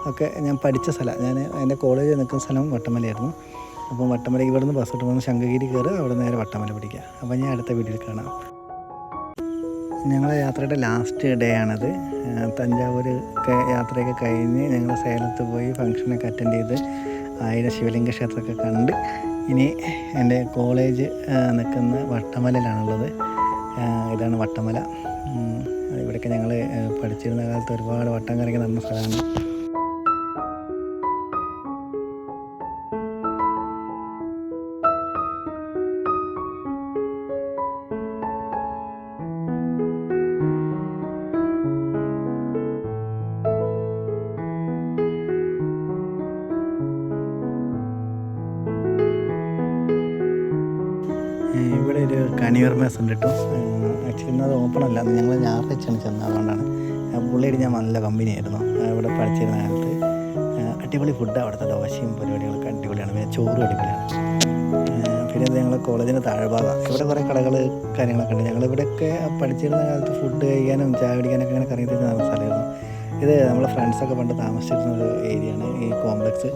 ഒക്കെ ഞാൻ പഠിച്ച സ്ഥലം. ഞാൻ എൻ്റെ കോളേജിൽ നിൽക്കുന്ന സ്ഥലം വട്ടമലയായിരുന്നു. അപ്പം വട്ടമലയ്ക്ക് ഇവിടുന്ന് ബസ് ഇട്ട് വന്ന് ശങ്കഗിരി കയറുക, അവിടെ നേരെ വട്ടമല പിടിക്കുക. അപ്പം ഞാൻ അടുത്ത വീഡിയോയിൽ കാണാം. ഞങ്ങളെ യാത്രയുടെ ലാസ്റ്റ് ഡേ ആണത്. തഞ്ചാവൂർ യാത്രയൊക്കെ കഴിഞ്ഞ് ഞങ്ങൾ സേലത്ത് പോയി ഫംഗ്ഷനൊക്കെ അറ്റൻഡ് ചെയ്ത് 1000 ശിവലിംഗ ക്ഷേത്രമൊക്കെ കണ്ട് ഇനി എൻ്റെ കോളേജ് നിൽക്കുന്ന വട്ടമലയിലാണുള്ളത്. ഇതാണ് വട്ടമല. ഇവിടെയൊക്കെ ഞങ്ങൾ പഠിച്ചിരുന്ന കാലത്ത് ഒരുപാട് വട്ടം കറങ്ങി നടന്ന സ്ഥലമാണ്. ഇവിടെ ഒരു കണിയൂർ മെസ് ഉണ്ട് കേട്ടോ. ആക്ച്വലി ഇന്നത് ഓപ്പൺ അല്ല, ഞങ്ങൾ ഞായറാഴ്ചയാണ് ചെന്നത്, അതുകൊണ്ടാണ്. പുള്ളിയുടെ ഞാൻ നല്ല കമ്പനിയായിരുന്നു ഇവിടെ പഠിച്ചിരുന്ന കാലത്ത്. അടിപൊളി ഫുഡ്, അവിടുത്തെ ദോശയും പരിപാടികളൊക്കെ അടിപൊളിയാണ്. പിന്നെ ചോറും അടിപൊളിയാണ്. പിന്നെ ഇത് ഞങ്ങൾ കോളേജിൻ്റെ താഴ്ഭാഗം, ഇവിടെ കുറേ കടകൾ കാര്യങ്ങളൊക്കെ ഉണ്ട്. ഞങ്ങളിവിടെയൊക്കെ പഠിച്ചിരുന്ന കാലത്ത് ഫുഡ് കഴിക്കാനും ചായ കുടിക്കാനൊക്കെ ഇങ്ങനെ കറങ്ങി തിരിഞ്ഞ സ്ഥലമായിരുന്നു. ഇത് നമ്മളെ ഫ്രണ്ട്സൊക്കെ പണ്ട് താമസിച്ചിരുന്ന ഒരു ഏരിയയാണ് ഈ കോംപ്ലക്സ്.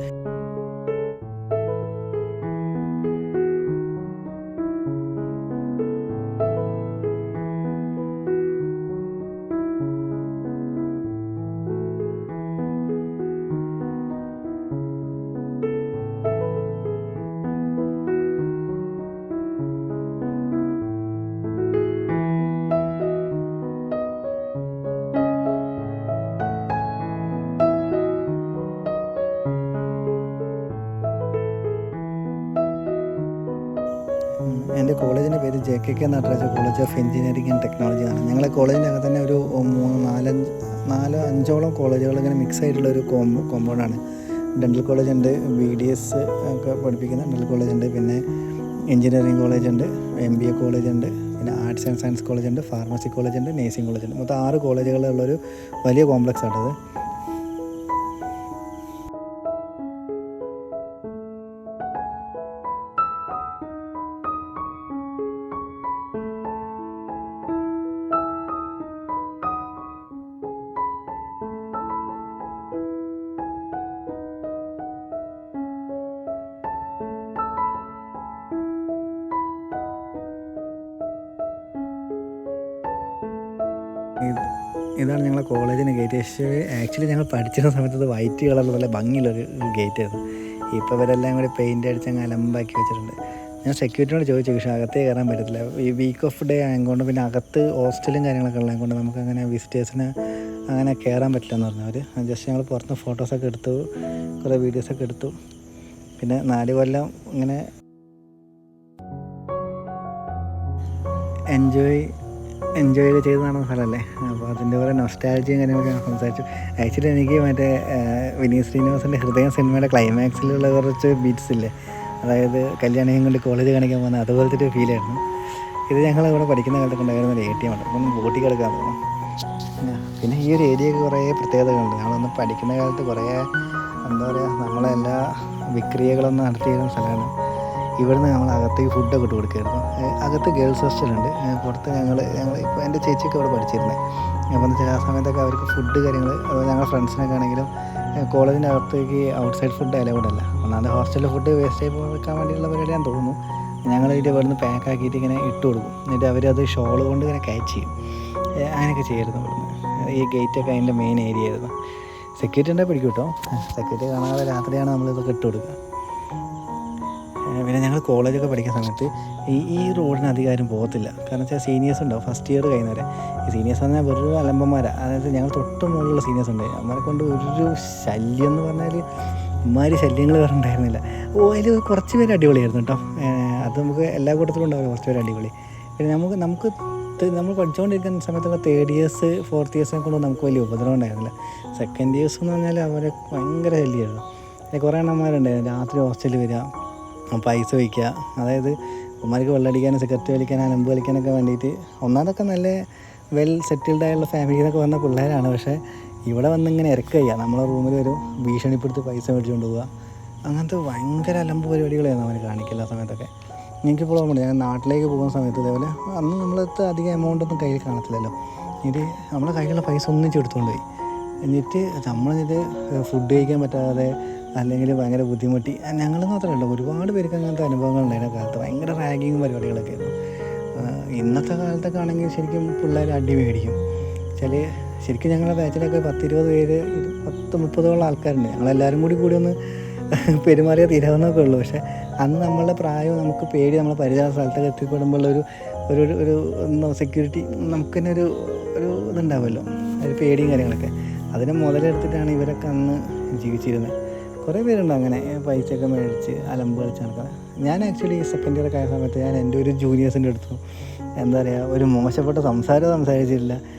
എൻ്റെ കോളേജിൻ്റെ പേര് JKK Nataraja college of engineering and technology ആണ്. ഞങ്ങളെ കോളേജിൻ്റെ അകത്ത് തന്നെ ഒരു 4-5 കോളേജുകൾ ഇങ്ങനെ മിക്സ് ആയിട്ടുള്ള ഒരു കോമ്പൗണ്ടാണ്. ഡെൻ്റൽ കോളേജ് ഉണ്ട്, BDS ഒക്കെ പഠിപ്പിക്കുന്ന ഡെൻ്റൽ കോളേജ് ഉണ്ട്, പിന്നെ എഞ്ചിനീയറിംഗ് കോളേജ് ഉണ്ട്, MBA കോളേജ് ഉണ്ട്, പിന്നെ ആർട്സ് ആൻഡ് സയൻസ് കോളേജ് ഉണ്ട്, ഫാർമസി കോളേജ് ഉണ്ട്, നേഴ്സിംഗ് കോളേജ് ഉണ്ട്. മൊത്തം 6 കോളേജുകളുള്ളൊരു വലിയ കോംപ്ലക്സ് ആണത്. ഇതാണ് ഞങ്ങളെ കോളേജിൻ്റെ ഗേറ്റ്. ആക്ച്വലി ഞങ്ങൾ പഠിച്ചിരുന്ന സമയത്ത് ഇത് വൈറ്റ് കളറിൽ നല്ല ഭംഗിയുള്ളൊരു ഗേറ്റായിരുന്നു. ഇപ്പോൾ ഇവരെല്ലാം കൂടി പെയിൻ്റ് അടിച്ച് അങ്ങ് അലമ്പാക്കി വെച്ചിട്ടുണ്ട്. ഞാൻ സെക്യൂരിറ്റിയോട് ചോദിച്ചു, പക്ഷേ അകത്തേ കയറാൻ പറ്റത്തില്ല. ഈ വീക്ക് ഓഫ് ഡേ ആയതുകൊണ്ട്, പിന്നെ അകത്ത് ഹോസ്റ്റലും കാര്യങ്ങളൊക്കെ ഉള്ളതുകൊണ്ട് നമുക്കങ്ങനെ വിസിറ്റേഴ്സിന് അങ്ങനെ കയറാൻ പറ്റില്ല എന്ന് പറഞ്ഞു അവർ. ജസ്റ്റ് ഞങ്ങൾ പുറത്ത് ഫോട്ടോസൊക്കെ എടുത്തു, കുറേ വീഡിയോസൊക്കെ എടുത്തു. പിന്നെ 4 കൊല്ലം ഇങ്ങനെ എൻജോയ് ചെയ്ത് നടന്ന സ്ഥലമല്ലേ. അപ്പോൾ അതിൻ്റെ കുറേ നൊസ്റ്റാൾജിയും കാര്യങ്ങളൊക്കെ ഞാൻ സംസാരിച്ചു. ആക്ച്വലി എനിക്ക് മറ്റേ വിനീത് ശ്രീനിവാസൻ്റെ ഹൃദയം സിനിമയുടെ ക്ലൈമാക്സിലുള്ള കുറച്ച് ബീറ്റ്സ് ഇല്ലേ, അതായത് കല്യാണം കൊണ്ട് കോളേജ് കാണിക്കാൻ പോകുന്ന അതുപോലത്തെ ഒരു ഫീലായിരുന്നു. ഇത് ഞങ്ങളിവിടെ പഠിക്കുന്ന കാലത്തൊക്കെ ഉണ്ടായിരുന്ന ഒരു ATM ആണ്. അപ്പം ബോട്ടിൽ കിടക്കാൻ തോന്നും. പിന്നെ ഈ ഒരു ഏരിയയ്ക്ക് കുറേ പ്രത്യേകതകളുണ്ട്. നമ്മളൊന്ന് പഠിക്കുന്ന കാലത്ത് കുറേ എന്താ പറയുക, നമ്മളെല്ലാ വിക്രിയകളൊന്നും നടത്തിയിരുന്ന സ്ഥലമാണ്. ഇവിടുന്ന് നമ്മൾ അകത്തേക്ക് ഫുഡൊക്കെ ഇട്ട് കൊടുക്കുമായിരുന്നു. അകത്ത് ഗേൾസ് ഹോസ്റ്റലുണ്ട്, പുറത്ത് ഞങ്ങൾ ഇപ്പോൾ എൻ്റെ ചേച്ചിയൊക്കെ അവിടെ പഠിച്ചിരുന്നത്. അപ്പോൾ എന്ന് വെച്ചാൽ ആ സമയത്തൊക്കെ അവർക്ക് ഫുഡ് കാര്യങ്ങൾ, അതുപോലെ ഞങ്ങളുടെ ഫ്രണ്ട്സിനൊക്കെ ആണെങ്കിലും കോളേജിൻ്റെ അകത്തേക്ക് ഔട്ട്സൈഡ് ഫുഡ് അലൗഡ് അല്ല. ഒന്നാമത് ഹോസ്റ്റലിൽ ഫുഡ് വേസ്റ്റ് ആയി വെക്കാൻ വേണ്ടിയുള്ള പരിപാടിയാണെന്ന് തോന്നുന്നു. ഞങ്ങൾ ഇതിൻ്റെ ഇവിടുന്ന് പാക്ക് ആക്കിയിട്ട് ഇങ്ങനെ ഇട്ട് കൊടുക്കും. എന്നിട്ട് അവരത് ഷോൾ കൊണ്ട് ഇങ്ങനെ ക്യാച്ച് ചെയ്യും. അങ്ങനെയൊക്കെ ചെയ്യായിരുന്നു ഇവിടുന്ന്. ഈ ഗേറ്റൊക്കെ അതിൻ്റെ മെയിൻ ഏരിയ ആയിരുന്നു. സെക്യൂരിറ്റി ഉണ്ടെങ്കിൽ പിടിക്കും കേട്ടോ. സെക്യൂരിറ്റി കാണാതെ രാത്രിയാണ് നമ്മളിതൊക്കെ ഇട്ട് കൊടുക്കുക. പിന്നെ ഞങ്ങൾ കോളേജൊക്കെ പഠിക്കുന്ന സമയത്ത് ഈ റോഡിന് അധികാരം പോകത്തില്ല. കാരണം വെച്ചാൽ സീനിയേഴ്സ് ഉണ്ടാവും ഫസ്റ്റ് ഇയർ കഴിയുന്നവരെ. ഈ സീനിയേഴ്സ് പറഞ്ഞാൽ വെറും അലമ്പന്മാരാണ്. അതായത് ഞങ്ങൾ തൊട്ട് മുകളിലുള്ള സീനിയേഴ്സ് ഉണ്ട്. അവരെ കൊണ്ട് ഒരു ശല്യം എന്ന് പറഞ്ഞാൽ ഇമാതിരി ശല്യങ്ങൾ വേറെ ഉണ്ടായിരുന്നില്ല. അതിൽ കുറച്ച് പേര് അടിപൊളിയായിരുന്നു കേട്ടോ. അത് നമുക്ക് എല്ലാ കൂട്ടത്തിലും ഉണ്ടാവില്ല കുറച്ച് പേര് അടിപൊളി. പിന്നെ നമുക്ക് നമ്മൾ പഠിച്ചുകൊണ്ടിരിക്കുന്ന സമയത്തുള്ള 3rd ഇയേഴ്സ് 4th ഇയേഴ്സിനെ കൊണ്ട് നമുക്ക് വലിയ ഉപദ്രവം ഉണ്ടായിരുന്നില്ല. 2nd ഇയേഴ്സ് എന്ന് പറഞ്ഞാൽ അവരെ ഭയങ്കര ശല്യമായിരുന്നു. കുറേ എണ്ണന്മാരുണ്ടായിരുന്നു. രാത്രി ഹോസ്റ്റലിൽ വരിക, പൈസ വയ്ക്കുക. അതായത് ഉമ്മാർക്ക് വെള്ളമടിക്കാനും സിഗരറ്റ് വലിക്കാനും അലമ്പ് കളിക്കാനൊക്കെ വേണ്ടിയിട്ട്. ഒന്നാമതൊക്കെ നല്ല വെൽ സെറ്റിൽഡ് ആയുള്ള ഫാമിലി എന്നൊക്കെ വന്ന പിള്ളേരാണ്. പക്ഷേ ഇവിടെ വന്നിങ്ങനെ ഇറക്കുക, നമ്മളെ റൂമിൽ വരും, ഭീഷണിപ്പെടുത്തി പൈസ മേടിച്ചുകൊണ്ട് പോവുക. അങ്ങനത്തെ ഭയങ്കര അലമ്പ് പരിപാടികളായിരുന്നു അവർ കാണിക്കില്ല ആ സമയത്തൊക്കെ. എനിക്കിപ്പോൾ ഓർമ്മയുണ്ട്, ഞാൻ നാട്ടിലേക്ക് പോകുന്ന സമയത്ത് ഇതേപോലെ അന്ന് നമ്മളടുത്ത് അധികം എമൗണ്ടൊന്നും കയ്യിൽ കാണത്തില്ലല്ലോ. എന്നിട്ട് നമ്മളെ കയ്യിലുള്ള പൈസ ഒന്നിച്ച് എടുത്തുകൊണ്ട് പോയി. എന്നിട്ട് നമ്മളിത് ഫുഡ് കഴിക്കാൻ പറ്റാതെ അല്ലെങ്കിൽ ഭയങ്കര ബുദ്ധിമുട്ടി. ഞങ്ങളെന്ന് മാത്രമല്ല, ഒരുപാട് പേർക്ക് അങ്ങനത്തെ അനുഭവങ്ങളുണ്ടായിരുന്ന കാലത്ത്. ഭയങ്കര റാഗിങ്ങും പരിപാടികളൊക്കെ ആയിരുന്നു. ഇന്നത്തെ കാലത്തൊക്കെ ആണെങ്കിൽ ശരിക്കും പിള്ളേർ അടി മേടിക്കും. ശരിക്കും ഞങ്ങളുടെ ബാച്ചിലൊക്കെ 10-20 പേര് 10-30 ആൾക്കാരുണ്ട്. ഞങ്ങളെല്ലാവരും കൂടി ഒന്ന് പെരുമാറിയാൽ തീരാവുന്നതൊക്കെ ഉള്ളൂ. പക്ഷേ അന്ന് നമ്മളുടെ പ്രായവും നമുക്ക് പേടി, നമ്മളെ പരിചയ സ്ഥലത്തൊക്കെ എത്തിപ്പെടുമ്പോഴുള്ളൊരു ഒരു സെക്യൂരിറ്റി നമുക്ക് തന്നെ ഒരു ഇതുണ്ടാവുമല്ലോ, ഒരു പേടിയും കാര്യങ്ങളൊക്കെ. അതിനെ മുതലെടുത്തിട്ടാണ് ഇവരൊക്കെ അന്ന് ജീവിച്ചിരുന്നത്. കുറേ പേരുണ്ട് അങ്ങനെ പൈസയൊക്കെ മേടിച്ച് അലമ്പ് കളിച്ച് നടക്കുന്നത്. ഞാൻ ആക്ച്വലി സെക്കൻഡ് ഇയറൊക്കെ ആയ സമയത്ത് ഞാൻ എൻ്റെ ഒരു ജൂനിയേഴ്സിൻ്റെ അടുത്തു എന്താ പറയുക, ഒരു മോശപ്പെട്ട സംസാരിച്ചിട്ടില്ല.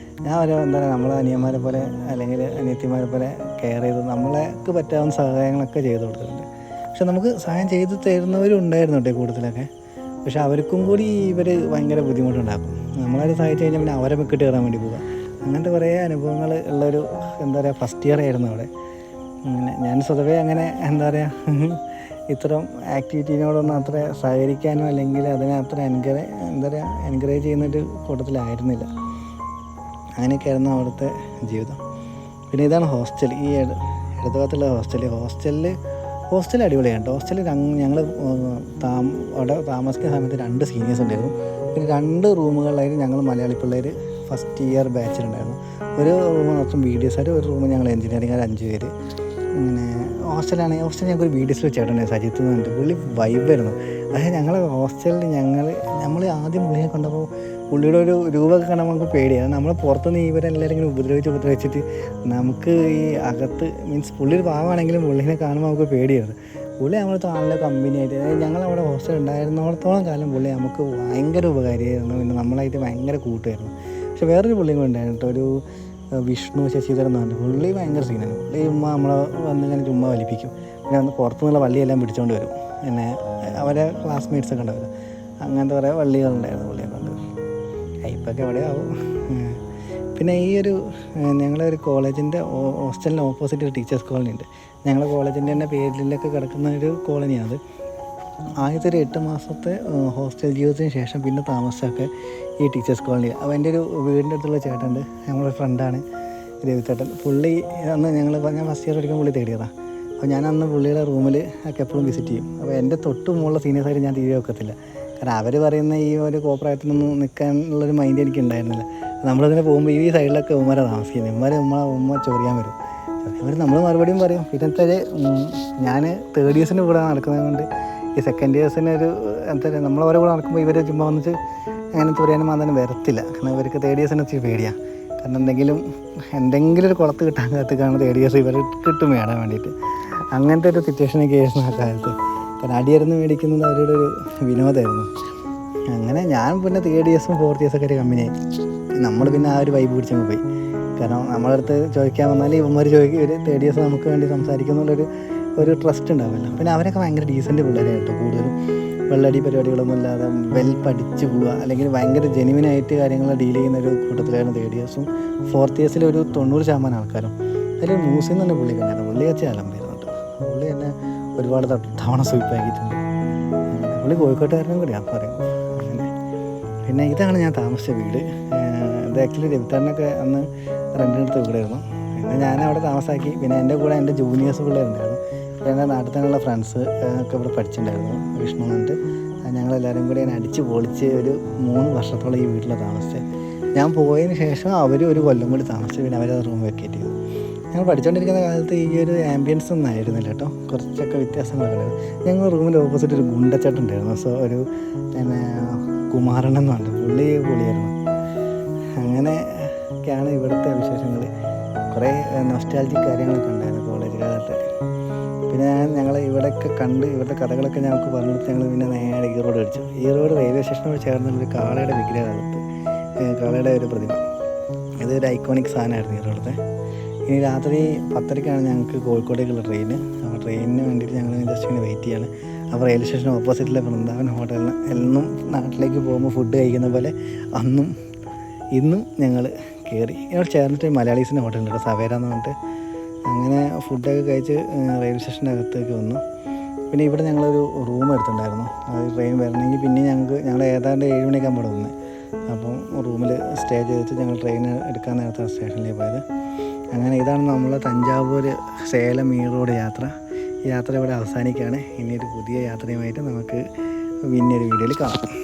ഞാൻ എന്താ പറയുക, നമ്മളെ അനിയന്മാരെ പോലെ അല്ലെങ്കിൽ അനിയത്തിമാരെ പോലെ കെയർ ചെയ്ത് നമ്മളെക്ക് പറ്റാവുന്ന സഹായങ്ങളൊക്കെ ചെയ്ത് കൊടുത്തിട്ടുണ്ട്. പക്ഷെ നമുക്ക് സഹായം ചെയ്ത് തരുന്നവരും ഉണ്ടായിരുന്നു കേട്ടോ കൂടുതലൊക്കെ. പക്ഷെ അവർക്കും കൂടി ഇവർ ഭയങ്കര ബുദ്ധിമുട്ടുണ്ടാക്കും. നമ്മളത് സഹായിച്ച് കഴിഞ്ഞാൽ പിന്നെ അവരെ മെക്കിട്ട് കയറാൻ വേണ്ടി പോകുക. അങ്ങനത്തെ കുറേ അനുഭവങ്ങൾ ഉള്ളൊരു എന്താ പറയുക ഫസ്റ്റ് ഇയർ ആയിരുന്നു അവിടെ. അങ്ങനെ ഞാൻ സ്വതവേ അങ്ങനെ എന്താ പറയുക ഇത്തരം ആക്ടിവിറ്റീനോടൊന്നും അത്ര സഹകരിക്കാനോ അല്ലെങ്കിൽ അതിനെ അത്ര എൻകറേജ് ചെയ്യുന്നൊരു കൂട്ടത്തിലായിരുന്നില്ല. അങ്ങനെയൊക്കെ ആയിരുന്നു അവിടുത്തെ ജീവിതം. പിന്നെ ഇതാണ് ഹോസ്റ്റൽ, ഈ ഇടത് ഭാഗത്തുള്ള ഹോസ്റ്റൽ അടിപൊളിയാണ് കേട്ടോ. ഹോസ്റ്റലിൽ ഞങ്ങൾ അവിടെ താമസിക്കുന്ന സമയത്ത് 2 സീനിയേഴ്സ് ഉണ്ടായിരുന്നു. പിന്നെ 2 റൂമുകളിലായിരുന്നു ഞങ്ങൾ മലയാളി പിള്ളേർ ഫസ്റ്റ് ഇയർ ബാച്ചിലുണ്ടായിരുന്നു. ഒരു റൂം മൊത്തം BDS ആയിട്ട്, ഒരു റൂം ഞങ്ങൾ എഞ്ചിനീയറിംഗ് 5 പേര്. അങ്ങനെ ഹോസ്റ്റലിൽ ഞങ്ങൾക്കൊരു BDS ചേട്ടനുണ്ട്, സജിത്ത് എന്ന് പറഞ്ഞിട്ട്. പുള്ളി വൈബായിരുന്നു. അതായത് ഞങ്ങളെ ഹോസ്റ്റലിൽ നമ്മൾ ആദ്യം പുള്ളിയെ കണ്ടപ്പോൾ പുള്ളിയുടെ ഒരു രൂപമൊക്കെ കാണുമ്പോൾ നമുക്ക് പേടിയാണ്. നമ്മൾ പുറത്തുനിന്ന് ഇവരെല്ലാവരും ഇങ്ങനെ ഉപദ്രവിച്ചിട്ട് നമുക്ക് ഈ അകത്ത് മീൻസ് പുള്ളി ഒരു പാവമാണെങ്കിലും പുള്ളിനെ കാണുമ്പോൾ നമുക്ക് പേടിയായിരുന്നു. പുള്ളി നമ്മളടുത്ത് നല്ല കമ്പനിയായിട്ട്, അതായത് ഞങ്ങളവിടെ ഹോസ്റ്റൽ ഉണ്ടായിരുന്നിടത്തോളം കാലം പുള്ളി നമുക്ക് ഭയങ്കര ഉപകാരിയായിരുന്നു. പിന്നെ നമ്മളായിട്ട് ഭയങ്കര കൂട്ടുമായിരുന്നു. പക്ഷെ വേറൊരു പുള്ളിയും ഉണ്ടായിരുന്നു കേട്ടോ, ഒരു വിഷ്ണു ശശിധരൻ എന്ന് പറഞ്ഞു. പുള്ളി ഭയങ്കര സീനാണ്. പുള്ളി നമ്മളെ വന്നിങ്ങനെ ചുമ്മാ വലിപ്പിക്കും. പിന്നെ അന്ന് പുറത്തുനിന്നുള്ള വള്ളിയെല്ലാം പിടിച്ചുകൊണ്ട് വരും. പിന്നെ അവരെ ക്ലാസ്മേറ്റ്സൊക്കെ ഉണ്ടാവില്ല, അങ്ങനത്തെ കുറേ വള്ളികളുണ്ടായിരുന്നു പുള്ളിയെ കൊണ്ട്. ഇപ്പൊക്കെ എവിടെയാവും. പിന്നെ ഈ ഞങ്ങളെ ഒരു കോളേജിൻ്റെ ഹോസ്റ്റലിന് ഓപ്പോസിറ്റ് ഒരു ടീച്ചേഴ്സ് കോളനി ഉണ്ട്. ഞങ്ങളുടെ കോളേജിൻ്റെ തന്നെ പേരിലൊക്കെ കിടക്കുന്ന ഒരു കോളനിയാണ്. ആദ്യത്തെ ഒരു 8 മാസത്തെ ഹോസ്റ്റൽ ജീവിതത്തിന് ശേഷം പിന്നെ താമസമൊക്കെ ഈ ടീച്ചേഴ്സ് കോളനി. അപ്പോൾ എൻ്റെ ഒരു വീടിൻ്റെ അടുത്തുള്ള ചേട്ടനുണ്ട്, ഞങ്ങളുടെ ഫ്രണ്ടാണ് രവിചേട്ടൻ. പുള്ളി അന്ന് ഞാൻ ഫസ്റ്റ് ഇയർ പഠിക്കുമ്പോൾ പുള്ളി തേടിയതാണ്. അപ്പോൾ ഞാൻ അന്ന് പുള്ളിയുടെ റൂമിൽ ഒക്കെ എപ്പോഴും വിസിറ്റ് ചെയ്യും. അപ്പോൾ എൻ്റെ തൊട്ട് മുകളിലുള്ള സീനിയേഴ്സായിട്ട് ഞാൻ തീരെ വെക്കത്തില്ല. കാരണം അവർ പറയുന്ന ഈ ഒരു കോപ്രായത്തിനൊന്നും നിൽക്കാനുള്ളൊരു മൈൻഡ് എനിക്ക് ഉണ്ടായിരുന്നില്ല. നമ്മളിങ്ങനെ പോകുമ്പോൾ ഈ സൈഡിലൊക്കെ ഉമ്മരെ താമസിക്കുന്നത്, ഉമ്മ ചൊറിയാൻ വരും. നമ്മൾ മറുപടിയും പറയും. പിന്നെ ഞാൻ തേർഡ് ഇയേഴ്സിൻ്റെ കൂടെ നടക്കുന്നത് കൊണ്ട് ഈ സെക്കൻഡ് ഇയേഴ്സിന് എന്താ പറയുക, നമ്മളവരെ കൂടെ നടക്കുമ്പോൾ ഇവർ ചുമ്മാ വന്നിട്ട് അങ്ങനെ ചൊറിയാനും മാതാനും വരത്തില്ല. കാരണം ഇവർക്ക് തേർഡ് ഇയേഴ്സിനെ വെച്ച് പേടിയാണ്. കാരണം എന്തെങ്കിലും ഒരു കുളത്ത് കിട്ടാൻ കാത്തിക്കാണ് തേർഡ് ഇയേഴ്സ് ഇവർ കിട്ടും മേടാൻ വേണ്ടിയിട്ട്. അങ്ങനത്തെ ഒരു സിറ്റുവേഷനൊക്കെ ആയിരുന്നു ആ കാലത്ത്. കാരണം അടിയറുന്ന് മേടിക്കുന്നത് അവരുടെ ഒരു വിനോദമായിരുന്നു. അങ്ങനെ ഞാൻ പിന്നെ തേർഡ് ഇയേഴ്സും ഫോർത്ത് ഇയേഴ്സൊക്കെ ഒരു കമ്പനിയായി. നമ്മൾ പിന്നെ ആ ഒരു വൈബ് പിടിച്ചങ്ങ് പോയി. കാരണം നമ്മളെ അടുത്ത് ചോദിക്കാൻ വന്നാൽ ഇവന്മാർ ഒരു തേർഡ് ഇയേഴ്സ് നമുക്ക് വേണ്ടി സംസാരിക്കുന്നുള്ളൊരു ട്രസ്റ്റ് ഉണ്ടാവില്ല. പിന്നെ അവരൊക്കെ ഭയങ്കര ഡീസൻറ്റ് പിള്ളേരായിട്ട്, കൂടുതലും വെള്ളടി പരിപാടികളൊന്നും ഇല്ലാതെ പഠിച്ച് പോവുക, അല്ലെങ്കിൽ ഭയങ്കര ജെനുവിനായിട്ട് കാര്യങ്ങൾ ഡീൽ ചെയ്യുന്ന ഒരു കൂട്ടത്തിലായിരുന്നു തേർഡ് ഇയേഴ്സും. ഫോർത്ത് ഇയേഴ്സിൽ ഒരു 90% ആൾക്കാരും. അതിൽ മ്യൂസിയം തന്നെ പുള്ളിക്ക് ഉണ്ടായിരുന്നു. പുള്ളി വെച്ച് അലമ്പായിരുന്നു കേട്ടോ. പുള്ളി എന്നെ ഒരുപാട് തവണ സ്വീപ്പാക്കിയിട്ടുണ്ട്. പുള്ളി കോഴിക്കോട്ടുകാരനും കൂടിയാണ് പറയും. അങ്ങനെ പിന്നെ ഇതാണ് ഞാൻ താമസിച്ച വീട്. ഇത് ആക്ച്വലി രവിത്താരനൊക്കെ അന്ന് റെൻറ്റിനെടുത്ത വീടായിരുന്നു. പിന്നെ ഞാൻ അവിടെ താമസാക്കി. പിന്നെ എൻ്റെ കൂടെ എൻ്റെ ജൂനിയേഴ്സ് പിള്ളേരുണ്ടായിരുന്നു. എൻ്റെ നാട്ടിൽ തന്നെയുള്ള ഫ്രണ്ട്സ് ഒക്കെ ഇവിടെ പഠിച്ചിട്ടുണ്ടായിരുന്നു, വിഷ്ണു എന്നിട്ട്. ഞങ്ങളെല്ലാവരും കൂടി ഞാൻ അടിച്ച് പൊളിച്ച് ഒരു 3 വർഷത്തോളം ഈ വീട്ടിലാണ് താമസിച്ചത്. ഞാൻ പോയതിന് ശേഷം അവർ ഒരു കൊല്ലം കൂടി താമസിച്ചു. പിന്നെ അവരത് റൂം വെക്കേറ്റ് ചെയ്തു. ഞങ്ങൾ പഠിച്ചുകൊണ്ടിരിക്കുന്ന കാലത്ത് ഈ ഒരു ആംബിയൻസ് ഒന്നും ആയിരുന്നില്ല കേട്ടോ, കുറച്ചൊക്കെ വ്യത്യാസങ്ങളൊക്കെ ഉണ്ടായിരുന്നു. ഞങ്ങൾ റൂമിൻ്റെ ഓപ്പോസിറ്റ് ഒരു ഗുണ്ടച്ചേട്ടൻ ഉണ്ടായിരുന്നു. സോ ഒരു കുമാരൻ എന്ന് പറഞ്ഞു, പുള്ളിയായിരുന്നു. അങ്ങനെയൊക്കെയാണ് ഇവിടുത്തെ വിശേഷങ്ങൾ. കുറേ നൊസ്റ്റാൾജിക് കാര്യങ്ങളൊക്കെ ഉണ്ടായിരുന്നു കോളേജ് കാലത്ത്. പിന്നെ ഞങ്ങൾ ഇവിടെയൊക്കെ കണ്ട് ഇവിടുത്തെ കഥകളൊക്കെ ഞങ്ങൾക്ക് പറഞ്ഞിട്ട് ഞങ്ങൾ പിന്നെ നേരെ ഈ റോഡ് അടിച്ചു. ഈ റോഡ് റെയിൽവേ സ്റ്റേഷനോട് ചേർന്നുള്ളൊരു കാളയുടെ വിഗ്രഹത്ത്, കാളയുടെ ഒരു പ്രതിമ. ഇതൊരു ഐക്കോണിക് സാധനമായിരുന്നു ഈ റോഡത്തെ. ഇനി രാത്രി 10:30 ഞങ്ങൾക്ക് കോഴിക്കോടേക്കുള്ള ട്രെയിന്. അപ്പോൾ ട്രെയിനിന് വേണ്ടിയിട്ട് ഞങ്ങൾ ജസ്റ്റ് ഇങ്ങനെ വെയിറ്റ് ചെയ്യാണ്. അപ്പോൾ റെയിൽവേ സ്റ്റേഷൻ ഓപ്പോസിറ്റിലെ വൃന്ദാവൻ ഹോട്ടലിന് എന്നും നാട്ടിലേക്ക് പോകുമ്പോൾ ഫുഡ് കഴിക്കുന്ന പോലെ ഇന്നും ഞങ്ങൾ കയറി. ഇവിടെ ചേർന്നിട്ട് മലയാളീസിൻ്റെ ഹോട്ടലുണ്ട്, സവേര എന്ന് പറഞ്ഞിട്ട്. അങ്ങനെ ഫുഡൊക്കെ കഴിച്ച് റെയിൽവേ സ്റ്റേഷൻ്റെ അകത്തേക്ക് വന്നു. പിന്നെ ഇവിടെ ഞങ്ങളൊരു റൂം എടുത്തിട്ടുണ്ടായിരുന്നു. അത് ട്രെയിൻ വരണമെങ്കിൽ പിന്നെ ഞങ്ങൾ ഏതാണ്ട് 7 മണിയൊക്കെ ആകുമ്പോൾ വന്നത്. അപ്പം റൂമിൽ സ്റ്റേ ചെയ്തിട്ട് ഞങ്ങൾ ട്രെയിൻ എടുക്കാൻ നേരത്തെ സ്റ്റേഷനിലേക്ക് പോയത്. അങ്ങനെ ഇതാണ് നമ്മൾ തഞ്ചാവൂർ സേലം ഈ റോഡ് യാത്ര. ഈ യാത്ര ഇവിടെ അവസാനിക്കുകയാണ്. ഇനി ഒരു പുതിയ യാത്രയുമായിട്ട് നമുക്ക് പിന്നെ ഒരു വീഡിയോയിൽ കാണാം.